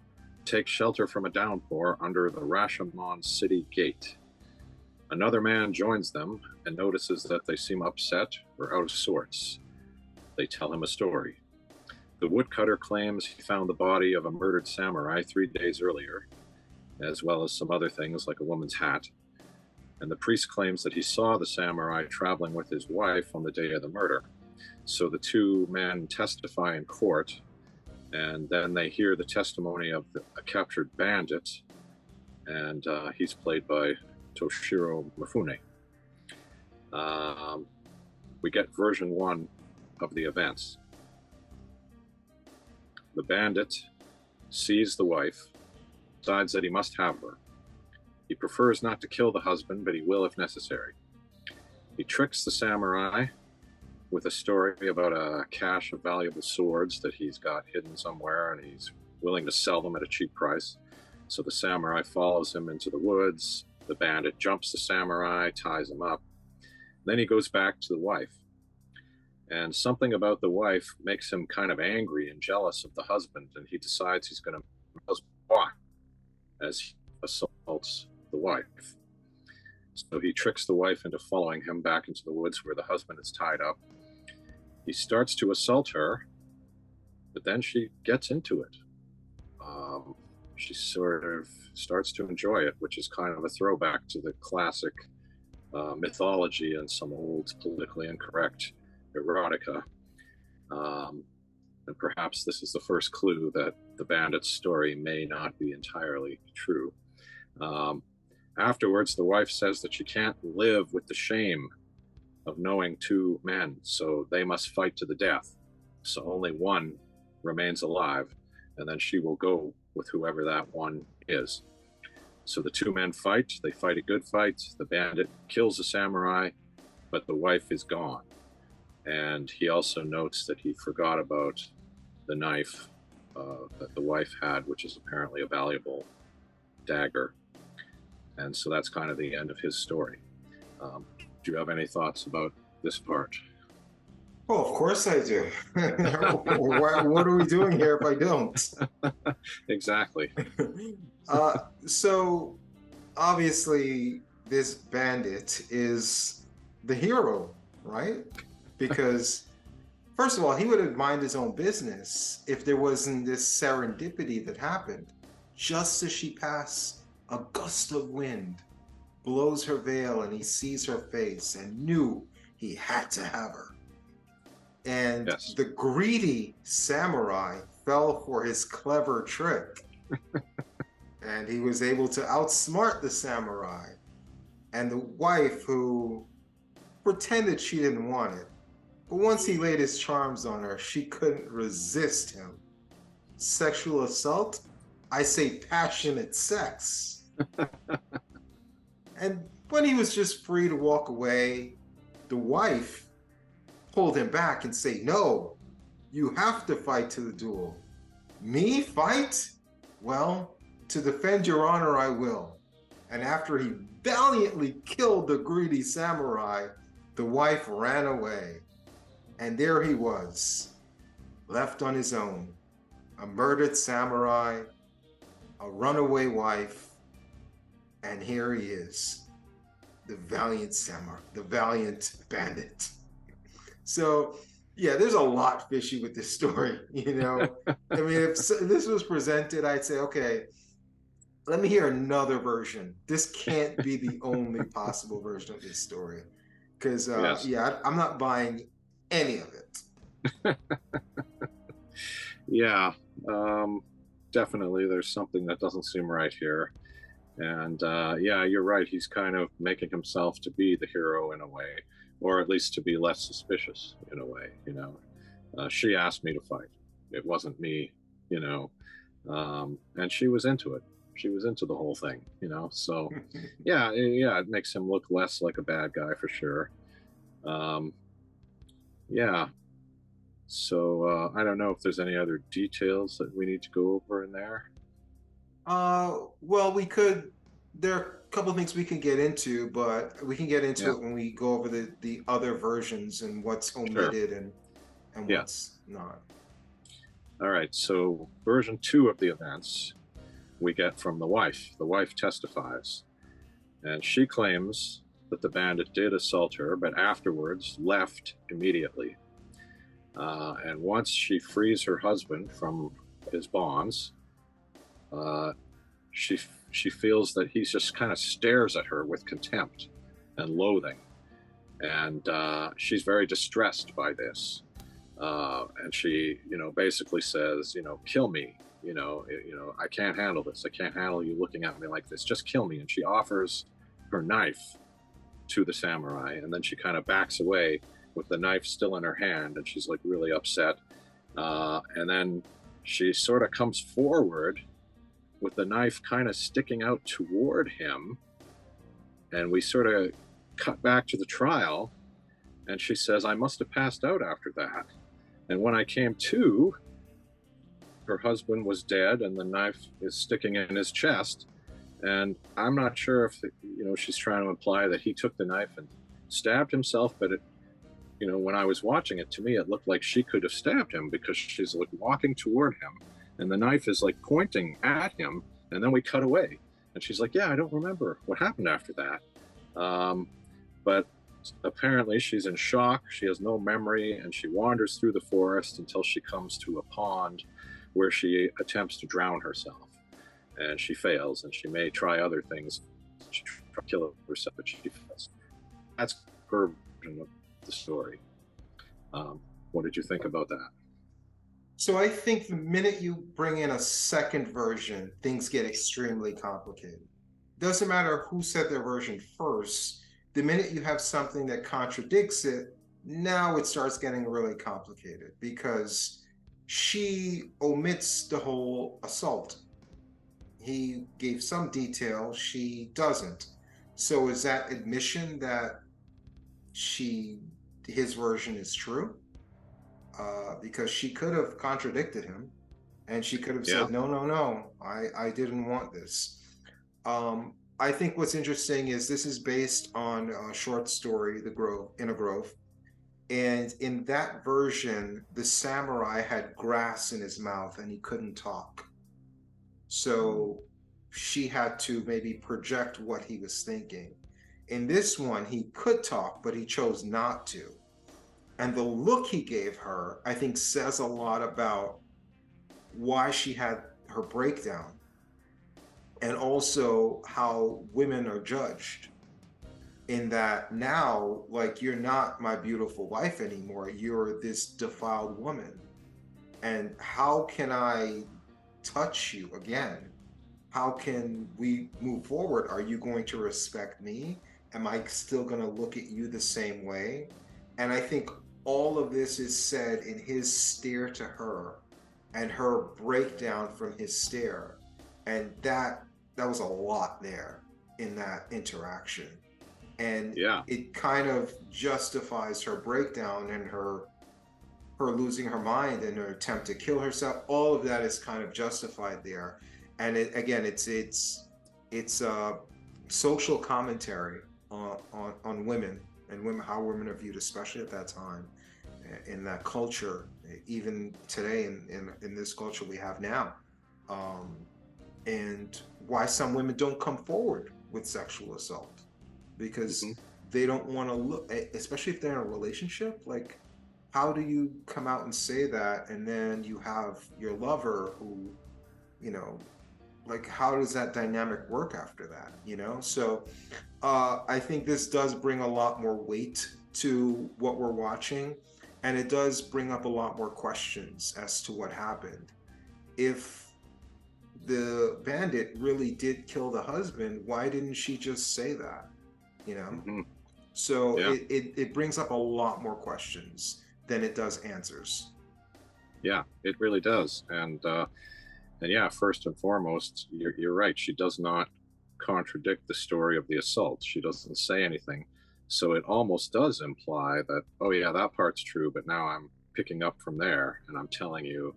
take shelter from a downpour under the Rashomon city gate. Another man joins them and notices that they seem upset or out of sorts. They tell him a story. The woodcutter claims he found the body of a murdered samurai 3 days earlier, as well as some other things like a woman's hat. And the priest claims that he saw the samurai traveling with his wife on the day of the murder. So the two men testify in court, and then they hear the testimony of a captured bandit, and he's played by Toshiro Mifune. We get version 1 of the events. The bandit sees the wife, decides that he must have her. He prefers not to kill the husband, but he will if necessary. He tricks the samurai with a story about a cache of valuable swords that he's got hidden somewhere, and he's willing to sell them at a cheap price. So the samurai follows him into the woods. The bandit jumps the samurai, ties him up. Then he goes back to the wife. And something about the wife makes him kind of angry and jealous of the husband, and he decides he's going to walk as he assaults the wife. So he tricks the wife into following him back into the woods where the husband is tied up. He starts to assault her, but then she gets into it. She sort of starts to enjoy it, which is kind of a throwback to the classic mythology and some old politically incorrect erotica. And perhaps this is the first clue that the bandit's story may not be entirely true. Afterwards, the wife says that she can't live with the shame of knowing two men, so they must fight to the death. So only one remains alive, and then she will go with whoever that one is. So the two men fight. They fight a good fight. The bandit kills the samurai, but the wife is gone. And he also notes that he forgot about the knife that the wife had, which is apparently a valuable dagger. And so that's kind of the end of his story. Do you have any thoughts about this part? Oh, of course I do. What are we doing here if I don't? Exactly. So obviously this bandit is the hero, right? Because first of all, he would have minded his own business if there wasn't this serendipity that happened. Just as she passed, a gust of wind blows her veil and he sees her face and knew he had to have her. And yes, the greedy samurai fell for his clever trick. And he was able to outsmart the samurai. And the wife, who pretended she didn't want it, but once he laid his charms on her, she couldn't resist him. Sexual assault? I say passionate sex. And when he was just free to walk away, the wife pulled him back and say, "No, you have to fight to the duel." "Me fight? Well, to defend your honor I will." And after he valiantly killed the greedy samurai, the wife ran away. And there he was, left on his own, a murdered samurai, a runaway wife, and here he is, the valiant samurai, the valiant bandit. So, yeah, there's a lot fishy with this story, you know? I mean, if this was presented, I'd say, okay, let me hear another version. This can't be the only possible version of this story. Because, yes, yeah, I'm not buying any of it. Yeah, definitely there's something that doesn't seem right here. And yeah, you're right. He's kind of making himself to be the hero in a way, or at least to be less suspicious in a way, you know. She asked me to fight. It wasn't me, you know. And she was into it. She was into the whole thing, you know. So yeah, it makes him look less like a bad guy for sure. Yeah. So I don't know if there's any other details that we need to go over in there. Well, we could. There are a couple of things we can get into, but we can get into it when we go over the other versions and what's omitted and what's not. All right, so version 2 of the events we get from the wife. The wife testifies, and she claims that the bandit did assault her, but afterwards left immediately. And once she frees her husband from his bonds, uh, she feels that he just kind of stares at her with contempt and loathing, and she's very distressed by this. And she, basically says, kill me. I can't handle this. I can't handle you looking at me like this. Just kill me. And she offers her knife to the samurai, and then she kind of backs away with the knife still in her hand, and she's like really upset. And then she sort of comes forward with the knife kind of sticking out toward him, and we sort of cut back to the trial, and she says, I must have passed out after that. And when I came to, her husband was dead and the knife is sticking in his chest. And I'm not sure if, she's trying to imply that he took the knife and stabbed himself, but when I was watching it, to me, it looked like she could have stabbed him, because she's like walking toward him and the knife is like pointing at him. And then we cut away and she's like, yeah, I don't remember what happened after that. But apparently she's in shock. She has no memory, and she wanders through the forest until she comes to a pond where she attempts to drown herself, and she fails, and she may try other things. She tries to kill herself, but she fails. That's her version of the story. What did you think about that? So I think the minute you bring in a second version, things get extremely complicated. Doesn't matter who said their version first. The minute you have something that contradicts it, now it starts getting really complicated, because she omits the whole assault. He gave some detail, she doesn't. So is that admission that his version is true? Because she could have contradicted him, and she could have said, no, I didn't want this. I think what's interesting is this is based on a short story, In a Grove. And in that version, the samurai had grass in his mouth and he couldn't talk. So she had to maybe project what he was thinking. In this one, he could talk, but he chose not to. And the look he gave her, I think, says a lot about why she had her breakdown, and also how women are judged, in that now, like, you're not my beautiful wife anymore, you're this defiled woman. And how can I touch you again? How can we move forward? Are you going to respect me? Am I still going to look at you the same way? And I think all of this is said in his stare to her and her breakdown from his stare. And that was a lot there in that interaction. And it kind of justifies her breakdown and her losing her mind and her attempt to kill herself. All of that is kind of justified there. And it's a social commentary on women and how women are viewed, especially at that time, in that culture, even today in this culture we have now, and why some women don't come forward with sexual assault, because they don't want to look, especially if they're in a relationship. Like, how do you come out and say that, and then you have your lover who, like, how does that dynamic work after that, So I think this does bring a lot more weight to what we're watching, and it does bring up a lot more questions as to what happened. If the bandit really did kill the husband, why didn't she just say that? So it brings up a lot more questions than it does answers. Yeah, it really does. And yeah, first and foremost, you're right. She does not contradict the story of the assault. She doesn't say anything. So it almost does imply that, oh yeah, that part's true, but now I'm picking up from there and I'm telling you.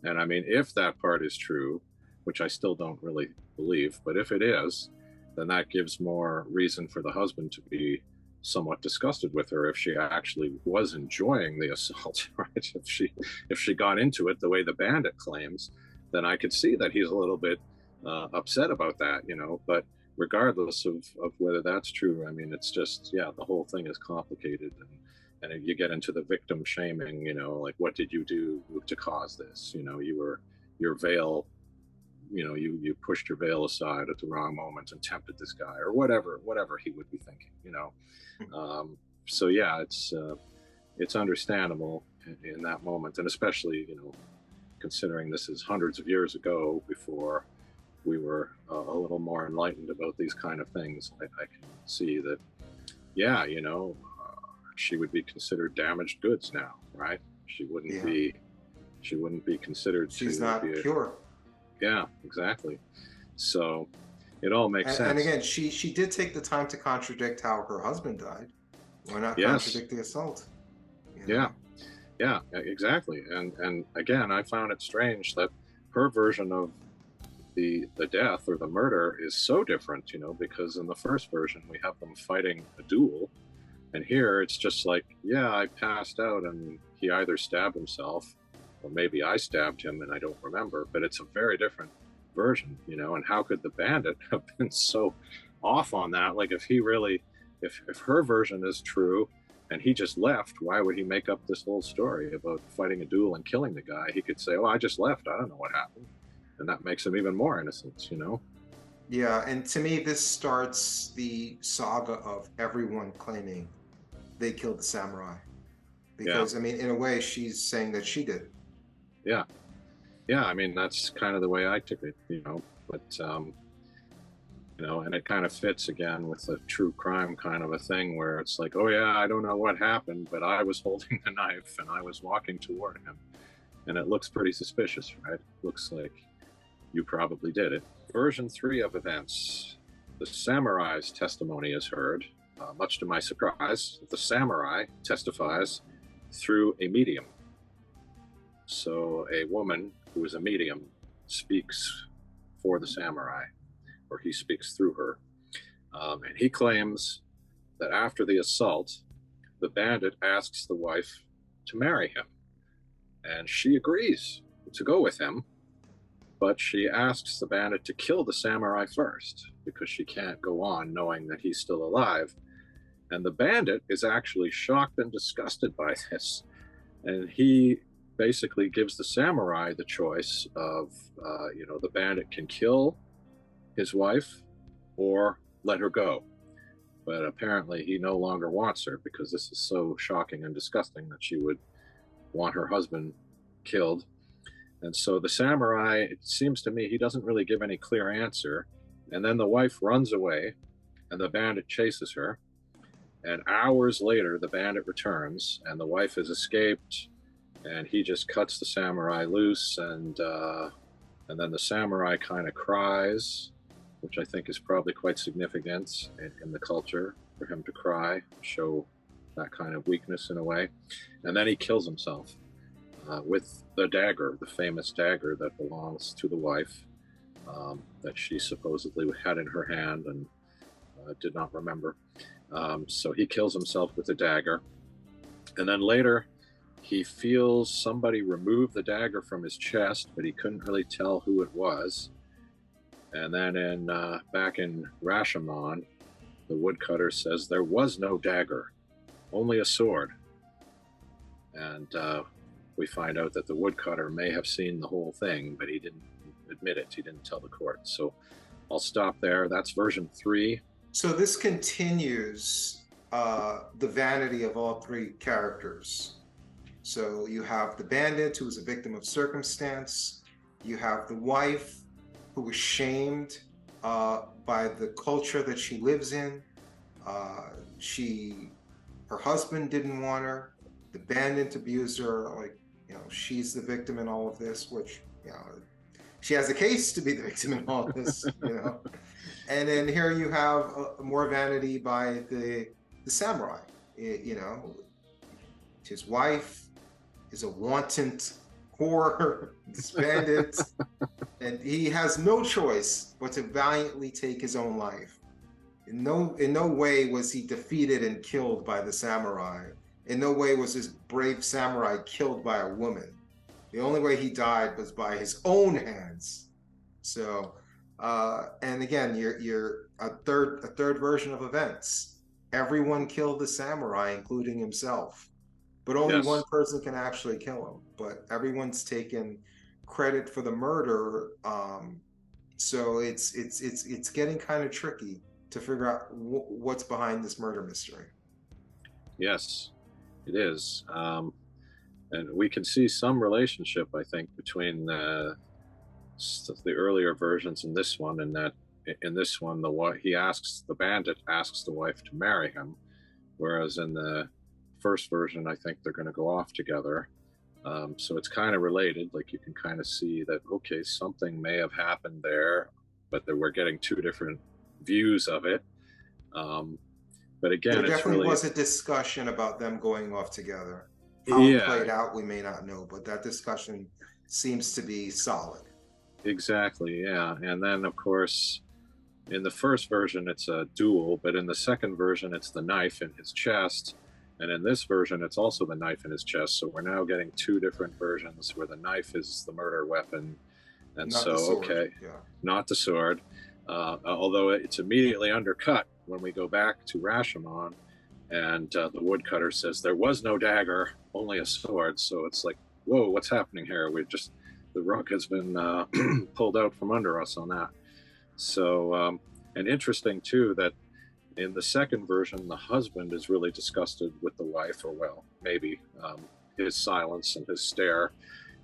And I mean, if that part is true, which I still don't really believe, but if it is, then that gives more reason for the husband to be somewhat disgusted with her if she actually was enjoying the assault, right? If she got into it the way the bandit claims, then I could see that he's a little bit upset about that, you know. But regardless of whether that's true, I mean, it's just, yeah, the whole thing is complicated, and you get into the victim shaming, you know, like, what did you do to cause this? You know, your veil, you know, you pushed your veil aside at the wrong moment and tempted this guy, or whatever he would be thinking, you know. So yeah, it's understandable in that moment, and especially, you know, considering this is hundreds of years ago, before we were a little more enlightened about these kind of things. I can see that, yeah, you know, she would be considered damaged goods now, right? She wouldn't be considered. She's not pure. Yeah, exactly. So it all makes sense. And again, she did take the time to contradict how her husband died. Why not contradict the assault? You know? Yeah, exactly. And again, I found it strange that her version of the death or the murder is so different, you know, because in the first version we have them fighting a duel, and here it's just like, yeah, I passed out and he either stabbed himself, or maybe I stabbed him and I don't remember. But it's a very different version, you know. And how could the bandit have been so off on that? Like, if her version is true and he just left, why would he make up this whole story about fighting a duel and killing the guy? He could say, oh, I just left, I don't know what happened. And that makes him even more innocent, you know? Yeah, and to me, this starts the saga of everyone claiming they killed the samurai. Because, I mean, in a way, she's saying that she did. Yeah. Yeah, I mean, that's kind of the way I took it, you know? But, you know, and it kind of fits again with the true crime kind of a thing, where it's like, oh yeah, I don't know what happened, but I was holding the knife and I was walking toward him. And it looks pretty suspicious, right? Looks like you probably did it. Version 3 of events. The samurai's testimony is heard. Much to my surprise, the samurai testifies through a medium. So a woman who is a medium speaks for the samurai, or he speaks through her. And he claims that after the assault, the bandit asks the wife to marry him. And she agrees to go with him, but she asks the bandit to kill the samurai first, because she can't go on knowing that he's still alive. And the bandit is actually shocked and disgusted by this. And he basically gives the samurai the choice of, you know, the bandit can kill his wife or let her go. But apparently he no longer wants her, because this is so shocking and disgusting that she would want her husband killed. And so the samurai, it seems to me, he doesn't really give any clear answer. And then the wife runs away and the bandit chases her. And hours later, the bandit returns and the wife has escaped, and he just cuts the samurai loose. And then the samurai kind of cries, which I think is probably quite significant in the culture, for him to cry, show that kind of weakness in a way. And then he kills himself with the dagger, the famous dagger that belongs to the wife, that she supposedly had in her hand and did not remember. So he kills himself with the dagger. And then later, he feels somebody remove the dagger from his chest, but he couldn't really tell who it was. And then back in Rashomon, the woodcutter says there was no dagger, only a sword. And we find out that the woodcutter may have seen the whole thing, but he didn't admit it. He didn't tell the court. So I'll stop there. That's version 3. So this continues the vanity of all three characters. So you have the bandit, who is a victim of circumstance. You have the wife, who was shamed by the culture that she lives in. Her husband didn't want her. The bandit abused her. Like, you know, she's the victim in all of this, which, you know, she has a case to be the victim in all of this, you know. And then here you have more vanity by the samurai. You know, his wife is a wanton whore, this bandit, and he has no choice but to valiantly take his own life. In no way was he defeated and killed by the samurai. In no way was this brave samurai killed by a woman. The only way he died was by his own hands. So, and again, you're a third version of events. Everyone killed the samurai, including himself, but only one Yes. person can actually kill him. But everyone's taken credit for the murder. So it's getting kind of tricky to figure out what's behind this murder mystery. Yes, it is. And we can see some relationship, I think, between the earlier versions and this one, and that in this one, the bandit asks the wife to marry him, whereas in the first version, I think they're going to go off together. So it's kind of related. Like you can kind of see that, okay, something may have happened there, but that we're getting two different views of it. But again, There it's definitely really, was a discussion about them going off together. How it yeah, played out, we may not know, but that discussion seems to be solid. exactly, yeah. And then, of course, in the first version, it's a duel, but in the second version, it's the knife in his chest. And in this version, it's also the knife in his chest. So we're now getting two different versions where the knife is the murder weapon. And Not so, the sword. okay, Yeah. not the sword. Although it's immediately undercut when we go back to Rashomon, and the woodcutter says there was no dagger, only a sword. So it's like, whoa, what's happening here? The rug has been pulled out from under us on that. So, and interesting too that in the second version, the husband is really disgusted with the wife, or well, maybe his silence and his stare.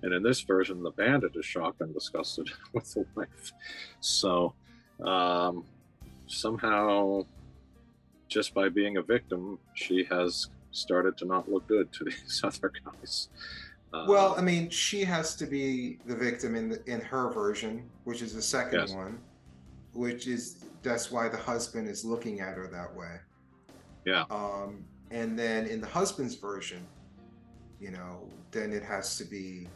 And in this version, the bandit is shocked and disgusted with the wife. So somehow, just by being a victim, she has started to not look good to these other guys. Well, I mean, she has to be the victim in her version, which is the second Yes. one, that's why the husband is looking at her that way. Yeah. And then in the husband's version, then it has to be,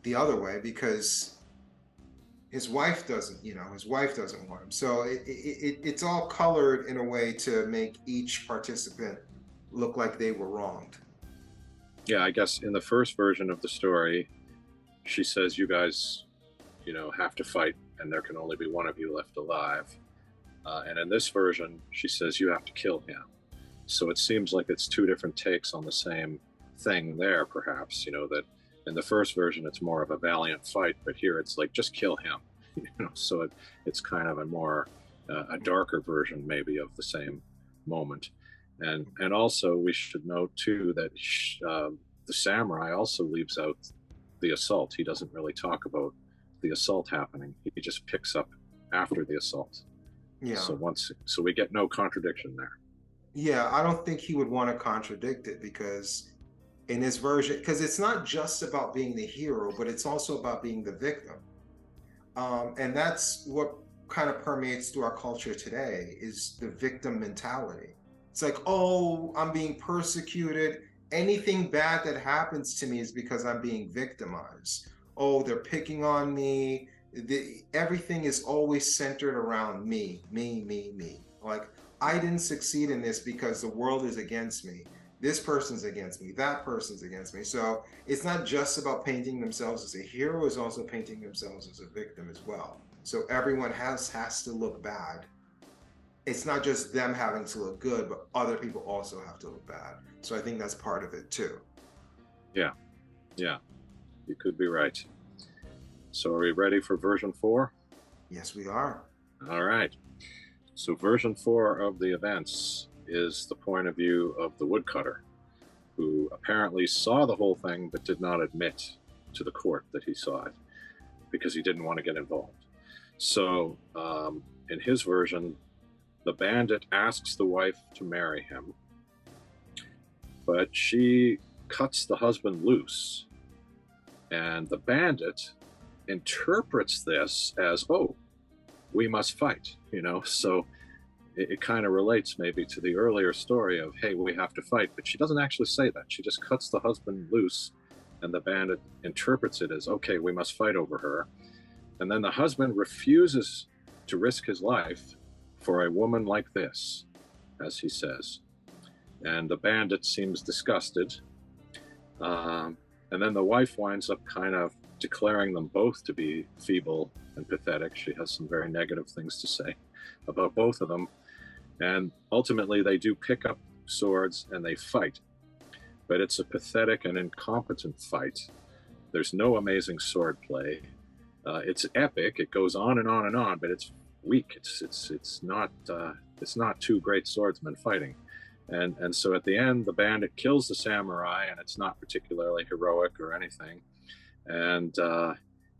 the other way, because his wife doesn't want him. So it's all colored in a way to make each participant look like they were wronged. Yeah, I guess in the first version of the story, she says, you guys, have to fight, and there can only be one of you left alive. And in this version, she says, you have to kill him. So it seems like it's two different takes on the same thing there, perhaps, that in the first version, it's more of a valiant fight, but here it's like, just kill him. So it's kind of a more, a darker version, maybe, of the same moment. And also, we should note, too, that the samurai also leaves out the assault. He doesn't really talk about the assault happening. He just picks up after the assault. Yeah. So we get no contradiction there. Yeah, I don't think he would want to contradict it, because in his version, because it's not just about being the hero, but it's also about being the victim. And that's what kind of permeates through our culture today, is the victim mentality. It's like, oh, I'm being persecuted. Anything bad that happens to me is because I'm being victimized. Oh, they're picking on me. Everything is always centered around me. Like, I didn't succeed in this because the world is against me. This person's against me. That person's against me. So it's not just about painting themselves as a hero, it's also painting themselves as a victim as well. So everyone has to look bad. It's not just them having to look good, but other people also have to look bad. So I think that's part of it too. Yeah, you could be right. So are we ready for version 4? Yes, we are. All right. So version 4 of the events is the point of view of the woodcutter, who apparently saw the whole thing but did not admit to the court that he saw it because he didn't want to get involved. So in his version, the bandit asks the wife to marry him, but she cuts the husband loose. And the bandit interprets this as, oh, we must fight, So it kind of relates maybe to the earlier story of, hey, we have to fight. But she doesn't actually say that. She just cuts the husband loose, and the bandit interprets it as, okay, we must fight over her. And then the husband refuses to risk his life for a woman like this, as he says. And the bandit seems disgusted. And then the wife winds up kind of declaring them both to be feeble and pathetic. She has some very negative things to say about both of them. And ultimately, they do pick up swords and they fight. But it's a pathetic and incompetent fight. There's no amazing sword play. It's epic. It goes on and on and on, but it's weak. It's not two great swordsmen fighting. And so at the end, the bandit kills the samurai, and it's not particularly heroic or anything. And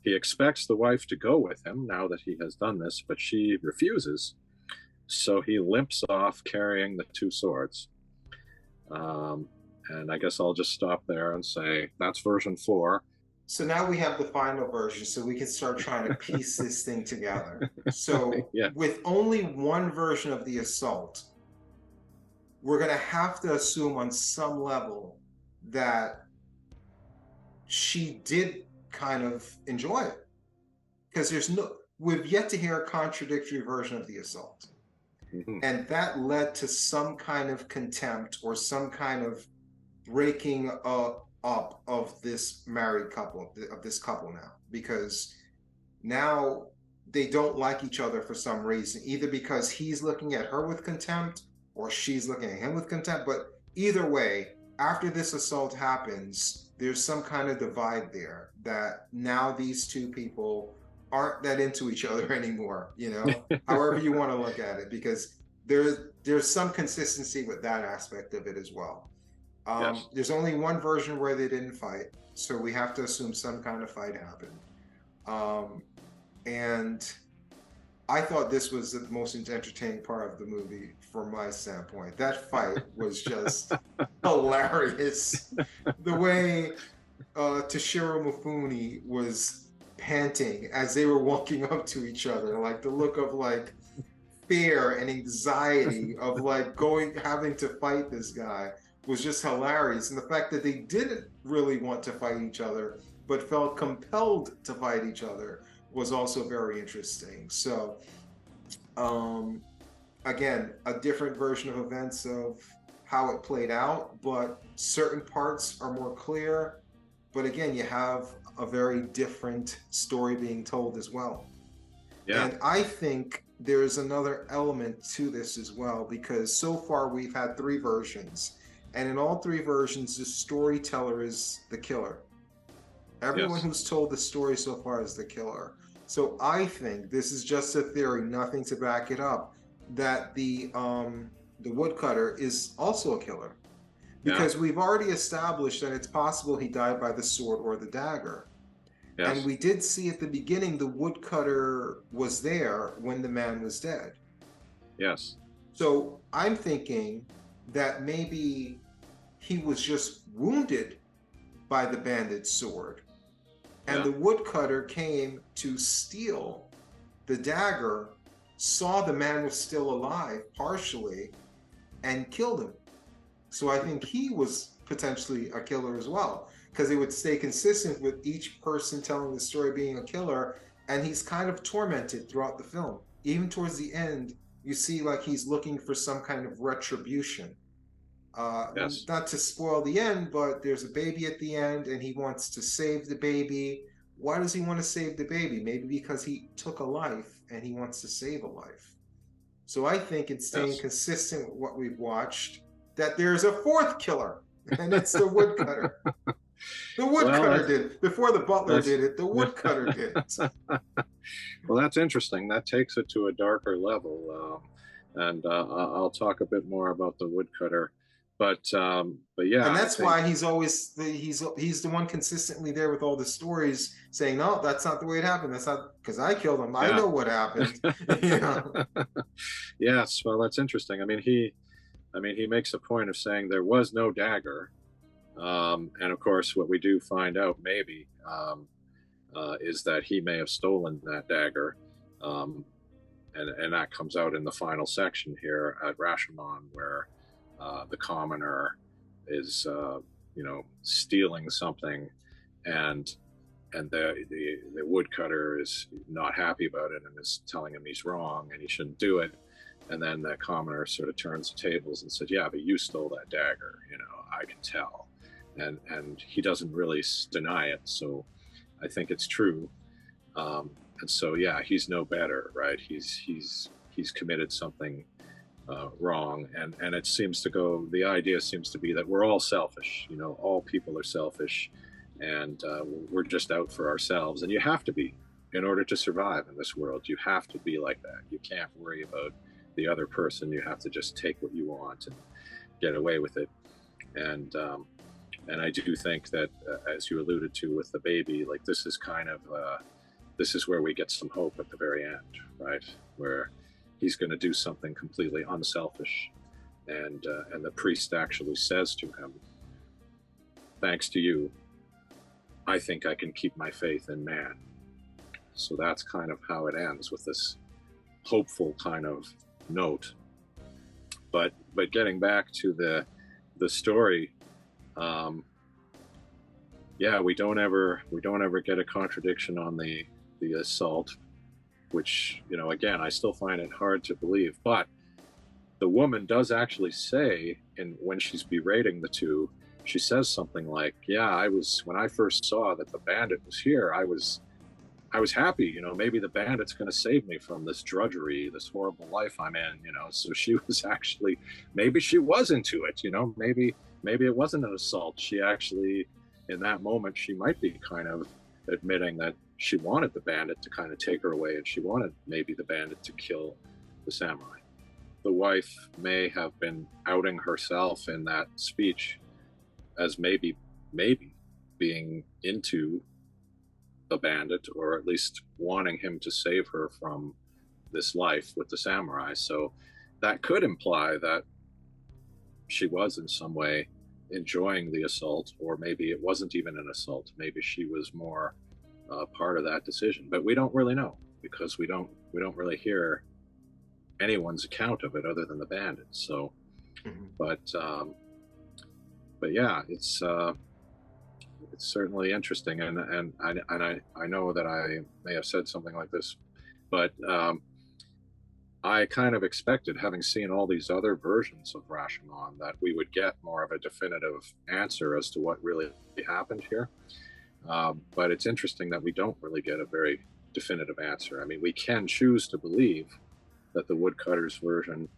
he expects the wife to go with him now that he has done this, but she refuses. So he limps off carrying the two swords. And I guess I'll just stop there and say that's version 4. So now we have the final version, so we can start trying to piece this thing together. So Yeah. with only one version of the assault, we're going to have to assume on some level that she did kind of enjoy it, because we've yet to hear a contradictory version of the assault. Mm-hmm. And that led to some kind of contempt or some kind of breaking up of this married couple, of this couple now, because now they don't like each other for some reason, either because he's looking at her with contempt or she's looking at him with contempt. But either way, after this assault happens, there's some kind of divide there, that now these two people aren't that into each other anymore, however you want to look at it, because there's some consistency with that aspect of it as well. Yes. There's only one version where they didn't fight, so we have to assume some kind of fight happened. And I thought this was the most entertaining part of the movie from my standpoint. That fight was just hilarious. The way Toshiro Mifune was panting as they were walking up to each other, like the look of like fear and anxiety of like having to fight this guy was just hilarious. And the fact that they didn't really want to fight each other but felt compelled to fight each other was also very interesting. So again, a different version of events of how it played out, but certain parts are more clear. But again, you have a very different story being told as well. Yeah. And I think there's another element to this as well, because so far we've had 3 versions, and in all 3 versions, the storyteller is the killer. Everyone who's told the story so far is the killer. So I think this is just a theory, nothing to back it up, that the woodcutter is also a killer. Because we've already established that it's possible he died by the sword or the dagger. Yes. And we did see at the beginning the woodcutter was there when the man was dead. Yes. So I'm thinking that maybe he was just wounded by the bandit's sword. And the woodcutter came to steal the dagger, saw the man was still alive, partially, and killed him. So I think he was potentially a killer as well, because it would stay consistent with each person telling the story being a killer, and he's kind of tormented throughout the film. Even towards the end, you see like he's looking for some kind of retribution. Not to spoil the end, but there's a baby at the end, and he wants to save the baby. Why does he want to save the baby? Maybe because he took a life, and he wants to save a life. So I think it's staying consistent with what we've watched, that there's a 4th killer, and it's the woodcutter. The woodcutter did it. Before the butler did it, the woodcutter did it. Well, that's interesting. That takes it to a darker level. And I'll talk a bit more about the woodcutter. But yeah. And that's why he's always, he's the one consistently there with all the stories saying, no, that's not the way it happened. That's not, because I killed him. I know what happened. Yes, well, that's interesting. I mean, he makes a point of saying there was no dagger. And of course, what we do find out maybe is that he may have stolen that dagger. And that comes out in the final section here at Rashomon, where the commoner is, stealing something, and the woodcutter is not happy about it and is telling him he's wrong and he shouldn't do it. And then the commoner sort of turns the tables and said, yeah, but you stole that dagger, you know, I can tell. And he doesn't really deny it. So I think it's true. And so, yeah, he's no better, right? He's committed something wrong. And it seems to go, the idea seems to be that we're all selfish, you know, all people are selfish, and we're just out for ourselves. And you have to be, in order to survive in this world. You have to be like that. You can't worry about the other person. You have to just take what you want and get away with it. And I do think that, as you alluded to with the baby, like this is kind of this is where we get some hope at the very end, right? Where he's going to do something completely unselfish, and the priest actually says to him, "Thanks to you, I think I can keep my faith in man." So that's kind of how it ends, with this hopeful kind of note. But getting back to the story, yeah, we don't ever get a contradiction on the assault, which, you know, again, I still find it hard to believe. But the woman does actually say, when she's berating the two, she says something like, "Yeah, when I first saw that the bandit was here, I was happy, you know, maybe the bandit's going to save me from this drudgery, this horrible life I'm in, you know." So she was actually, maybe she was into it, you know, maybe it wasn't an assault. She actually, in that moment, she might be kind of admitting that she wanted the bandit to kind of take her away, and she wanted maybe the bandit to kill the samurai. The wife may have been outing herself in that speech as maybe being into the bandit, or at least wanting him to save her from this life with the samurai. So that could imply that she was in some way enjoying the assault, or maybe it wasn't even an assault. Maybe she was more part of that decision. But we don't really know, because we don't really hear anyone's account of it other than the bandit. So, but yeah, it's certainly interesting, and I know that I may have said something like this, but I kind of expected, having seen all these other versions of Rashomon, that we would get more of a definitive answer as to what really happened here. But it's interesting that we don't really get a very definitive answer. I mean, we can choose to believe that the woodcutter's version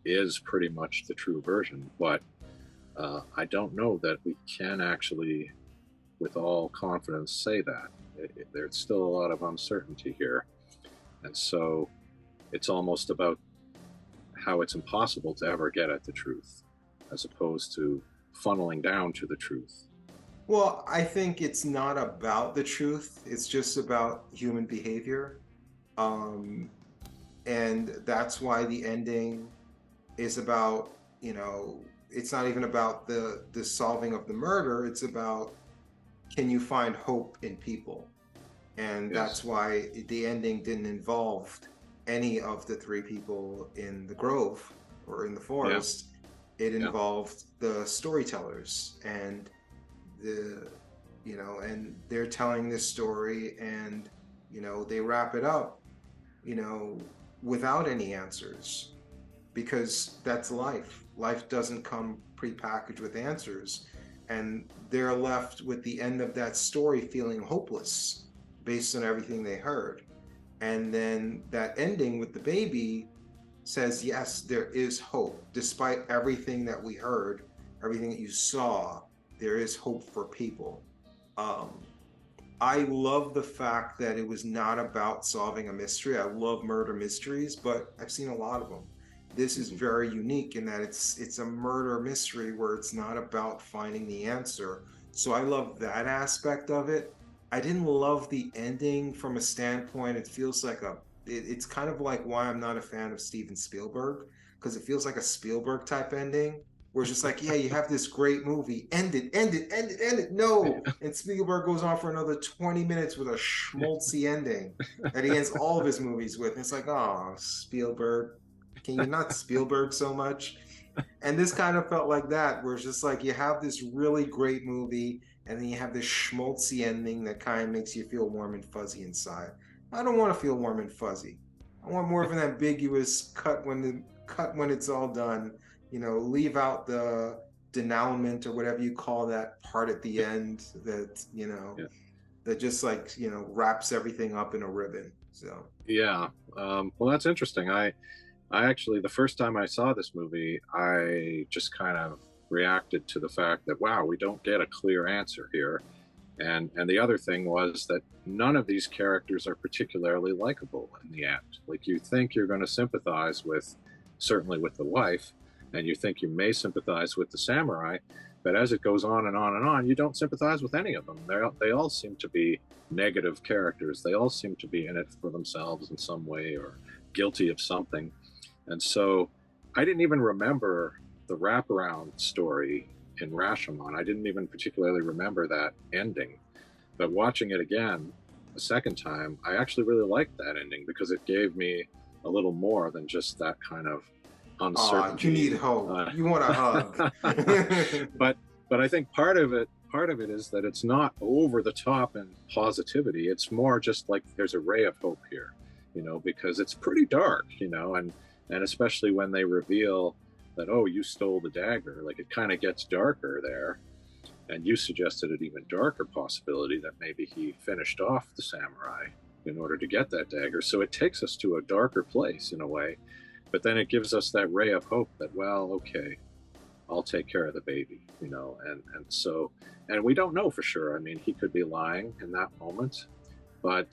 is pretty much the true version, but I don't know that we can actually, with all confidence, say that. There's still a lot of uncertainty here. And so it's almost about how it's impossible to ever get at the truth, as opposed to funneling down to the truth. Well, I think it's not about the truth. It's just about human behavior. And that's why the ending is about, you know, it's not even about the solving of the murder. It's about, can you find hope in people? And Yes. that's why the ending didn't involve any of the three people in the grove or in the forest. It involved the storytellers, and and they're telling this story, and, you know, they wrap it up, you know, without any answers, because that's life. Life doesn't come prepackaged with answers, and they're left with the end of that story feeling hopeless based on everything they heard. And then that ending with the baby says, yes, there is hope. Despite everything that we heard, everything that you saw, there is hope for people. I love the fact that it was not about solving a mystery. I love murder mysteries, but I've seen a lot of them. This is very unique in that it's a murder mystery where it's not about finding the answer. So I love that aspect of it. I didn't love the ending from a standpoint. It feels like it's kind of like why I'm not a fan of Steven Spielberg, because it feels like a Spielberg type ending, where it's just like, yeah, you have this great movie, end it, no. And Spielberg goes on for another 20 minutes with a schmaltzy ending that he ends all of his movies with. And it's like, oh, Spielberg, can you not Spielberg so much? And this kind of felt like that, where it's just like, you have this really great movie, and then you have this schmaltzy ending that kind of makes you feel warm and fuzzy inside. I don't want to feel warm and fuzzy. I want more of an ambiguous cut when it's all done. You know, leave out the denouement or whatever you call that part at the end that, you know, Yeah. that just like, you know, wraps everything up in a ribbon. So Yeah. Well, that's interesting. I actually, the first time I saw this movie, I just kind of reacted to the fact that, wow, we don't get a clear answer here. And the other thing was that none of these characters are particularly likable in the end. Like, you think you're going to sympathize with, certainly with the wife, and you think you may sympathize with the samurai, but as it goes on and on and on, you don't sympathize with any of them. They all seem to be negative characters. They all seem to be in it for themselves in some way or guilty of something. And so I didn't even remember the wraparound story in Rashomon. I didn't even particularly remember that ending. But watching it again a second time, I actually really liked that ending because it gave me a little more than just that kind of uncertainty. You need hope. You want a hug. but I think part of it is that it's not over the top in positivity. It's more just like there's a ray of hope here, you know, because it's pretty dark, you know, and especially when they reveal that, oh, you stole the dagger, like it kind of gets darker there. And you suggested an even darker possibility that maybe he finished off the samurai in order to get that dagger. So it takes us to a darker place in a way, but then it gives us that ray of hope that, well, okay, I'll take care of the baby, you know. And we don't know for sure. I mean, he could be lying in that moment, but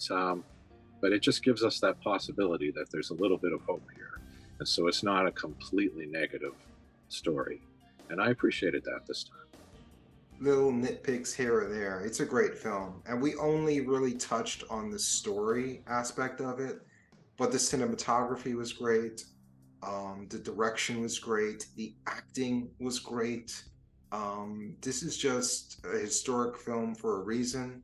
it just gives us that possibility that there's a little bit of hope here. And so it's not a completely negative story. And I appreciated that this time. Little nitpicks here or there. It's a great film. And we only really touched on the story aspect of it, but the cinematography was great. The direction was great. The acting was great. This is just a historic film for a reason.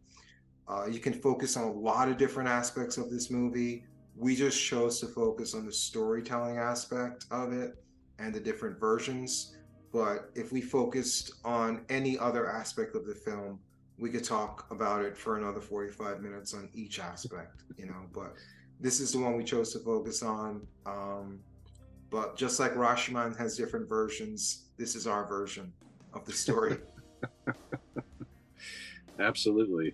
You can focus on a lot of different aspects of this movie. We just chose to focus on the storytelling aspect of it and the different versions. But if we focused on any other aspect of the film, we could talk about it for another 45 minutes on each aspect, you know. But this is the one we chose to focus on. But just like Rashomon has different versions, this is our version of the story. Absolutely,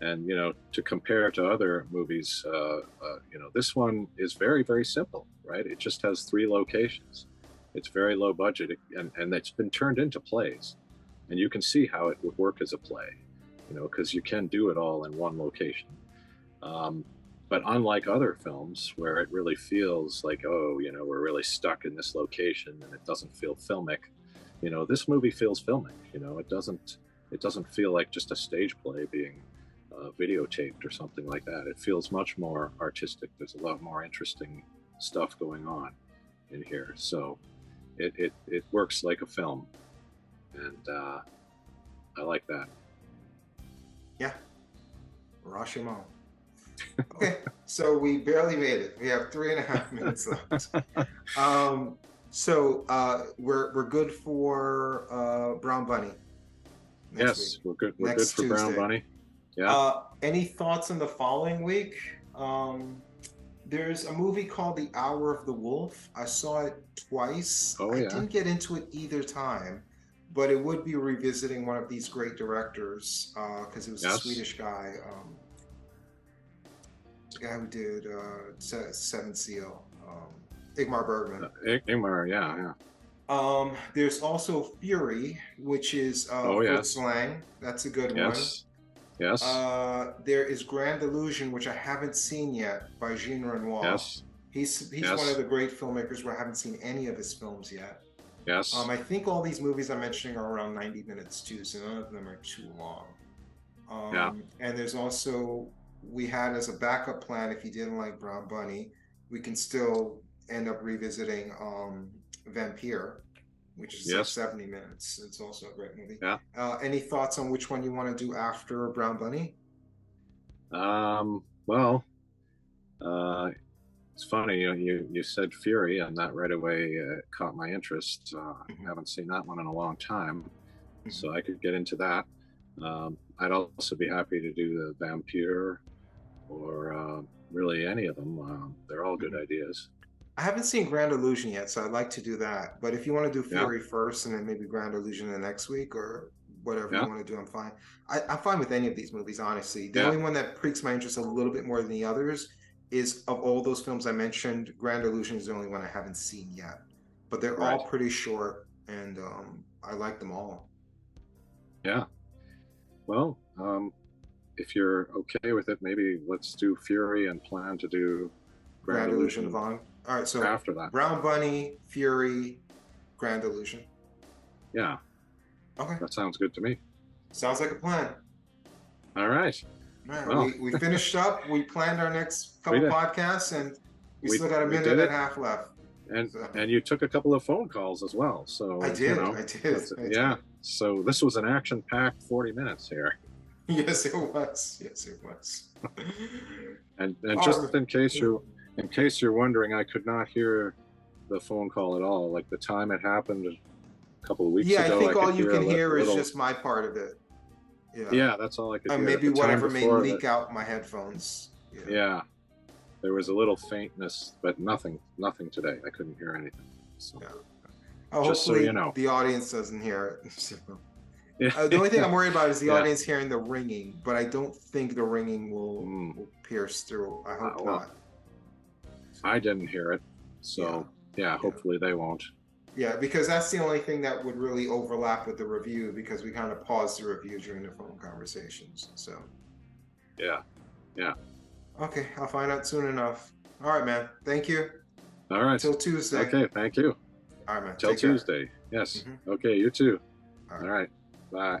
and you know, to compare to other movies, you know, this one is very, very simple, right? It just has 3 locations. It's very low budget, and it's been turned into plays, and you can see how it would work as a play, you know, because you can do it all in one location. But unlike other films where it really feels like, oh, you know, we're really stuck in this location and it doesn't feel filmic, you know, this movie feels filmic. You know, it doesn't feel like just a stage play being videotaped or something like that. It feels much more artistic. There's a lot more interesting stuff going on in here. So it works like a film, and I like that. Yeah, Rashomon. Okay, so we barely made it. We have 3.5 minutes left. We're good for Brown Bunny. Yes, week. We're good. We're good for Tuesday. Brown Bunny. Yeah. Any thoughts on the following week? There's a movie called The Hour of the Wolf. I saw it twice. Oh, I didn't get into it either time, but it would be revisiting one of these great directors because it was a Swedish guy. The guy who did Seven Seal, Ingmar Bergman. Ingmar, yeah. There's also Fury, which is slang. That's a good one. Yes. There is Grand Illusion, which I haven't seen yet, by Jean Renoir. Yes. He's one of the great filmmakers where I haven't seen any of his films yet. Yes. I think all these movies I'm mentioning are around 90 minutes too, so none of them are too long. And there's also, we had as a backup plan, if you didn't like Brown Bunny, we can still end up revisiting Vampire, which is like 70 minutes. It's also a great movie. Yeah. Any thoughts on which one you want to do after Brown Bunny? Well, it's funny, you said Fury, and that right away caught my interest. I haven't seen that one in a long time, so I could get into that. I'd also be happy to do the Vampire or really any of them. They're all good ideas. I haven't seen Grand Illusion yet, so I'd like to do that. But if you want to do Yeah, Fury first and then maybe Grand Illusion the next week or whatever you yeah, want to do, I'm fine. I'm fine with any of these movies, honestly. The yeah. only one that piques my interest a little bit more than the others is of all those films I mentioned, Grand Illusion is the only one I haven't seen yet. But they're Right. all pretty short, and I like them all. Yeah. Well, if you're okay with it, maybe let's do Fury and plan to do Grand Illusion Vaughn. All right, so after that. Brown Bunny, Fury, Grand Illusion. Yeah, Okay, that sounds good to me. sounds like a plan. All right. All right, Well, we finished up. We planned our next couple did. podcasts, and we We- still got a we minute did and a it. half left. And So, and you took a couple of phone calls as well. So I did. you know, I did. that's- I did. yeah. So this was an action-packed 40 minutes here. Yes, it was. Yes, it was. And Oh, just in case you're wondering, I could not hear the phone call at all. Like the time it happened a couple of weeks Yeah, ago. I think could all you can a hear is little- just my part of it. Yeah. Yeah, that's all I could And hear. maybe The time whatever may before leak that- out my headphones. Yeah, there was a little faintness, but nothing today. I couldn't hear anything. So Yeah. Oh, Just so hopefully you know. the audience doesn't hear it. So, yeah. the only thing I'm worried about is the Yeah. audience hearing the ringing, but I don't think the ringing will pierce through. I hope well, not. I didn't hear it, so yeah, hopefully they won't. Yeah, because that's the only thing that would really overlap with the review because we kind of paused the review during the phone conversations. So, Yeah. okay, I'll find out soon enough. All right, man. Thank you. All right. Till Tuesday. Okay. Thank you. All right, man. Till Take care. Tuesday. Yes. Mhm. Okay. You too. All All right. right. Bye.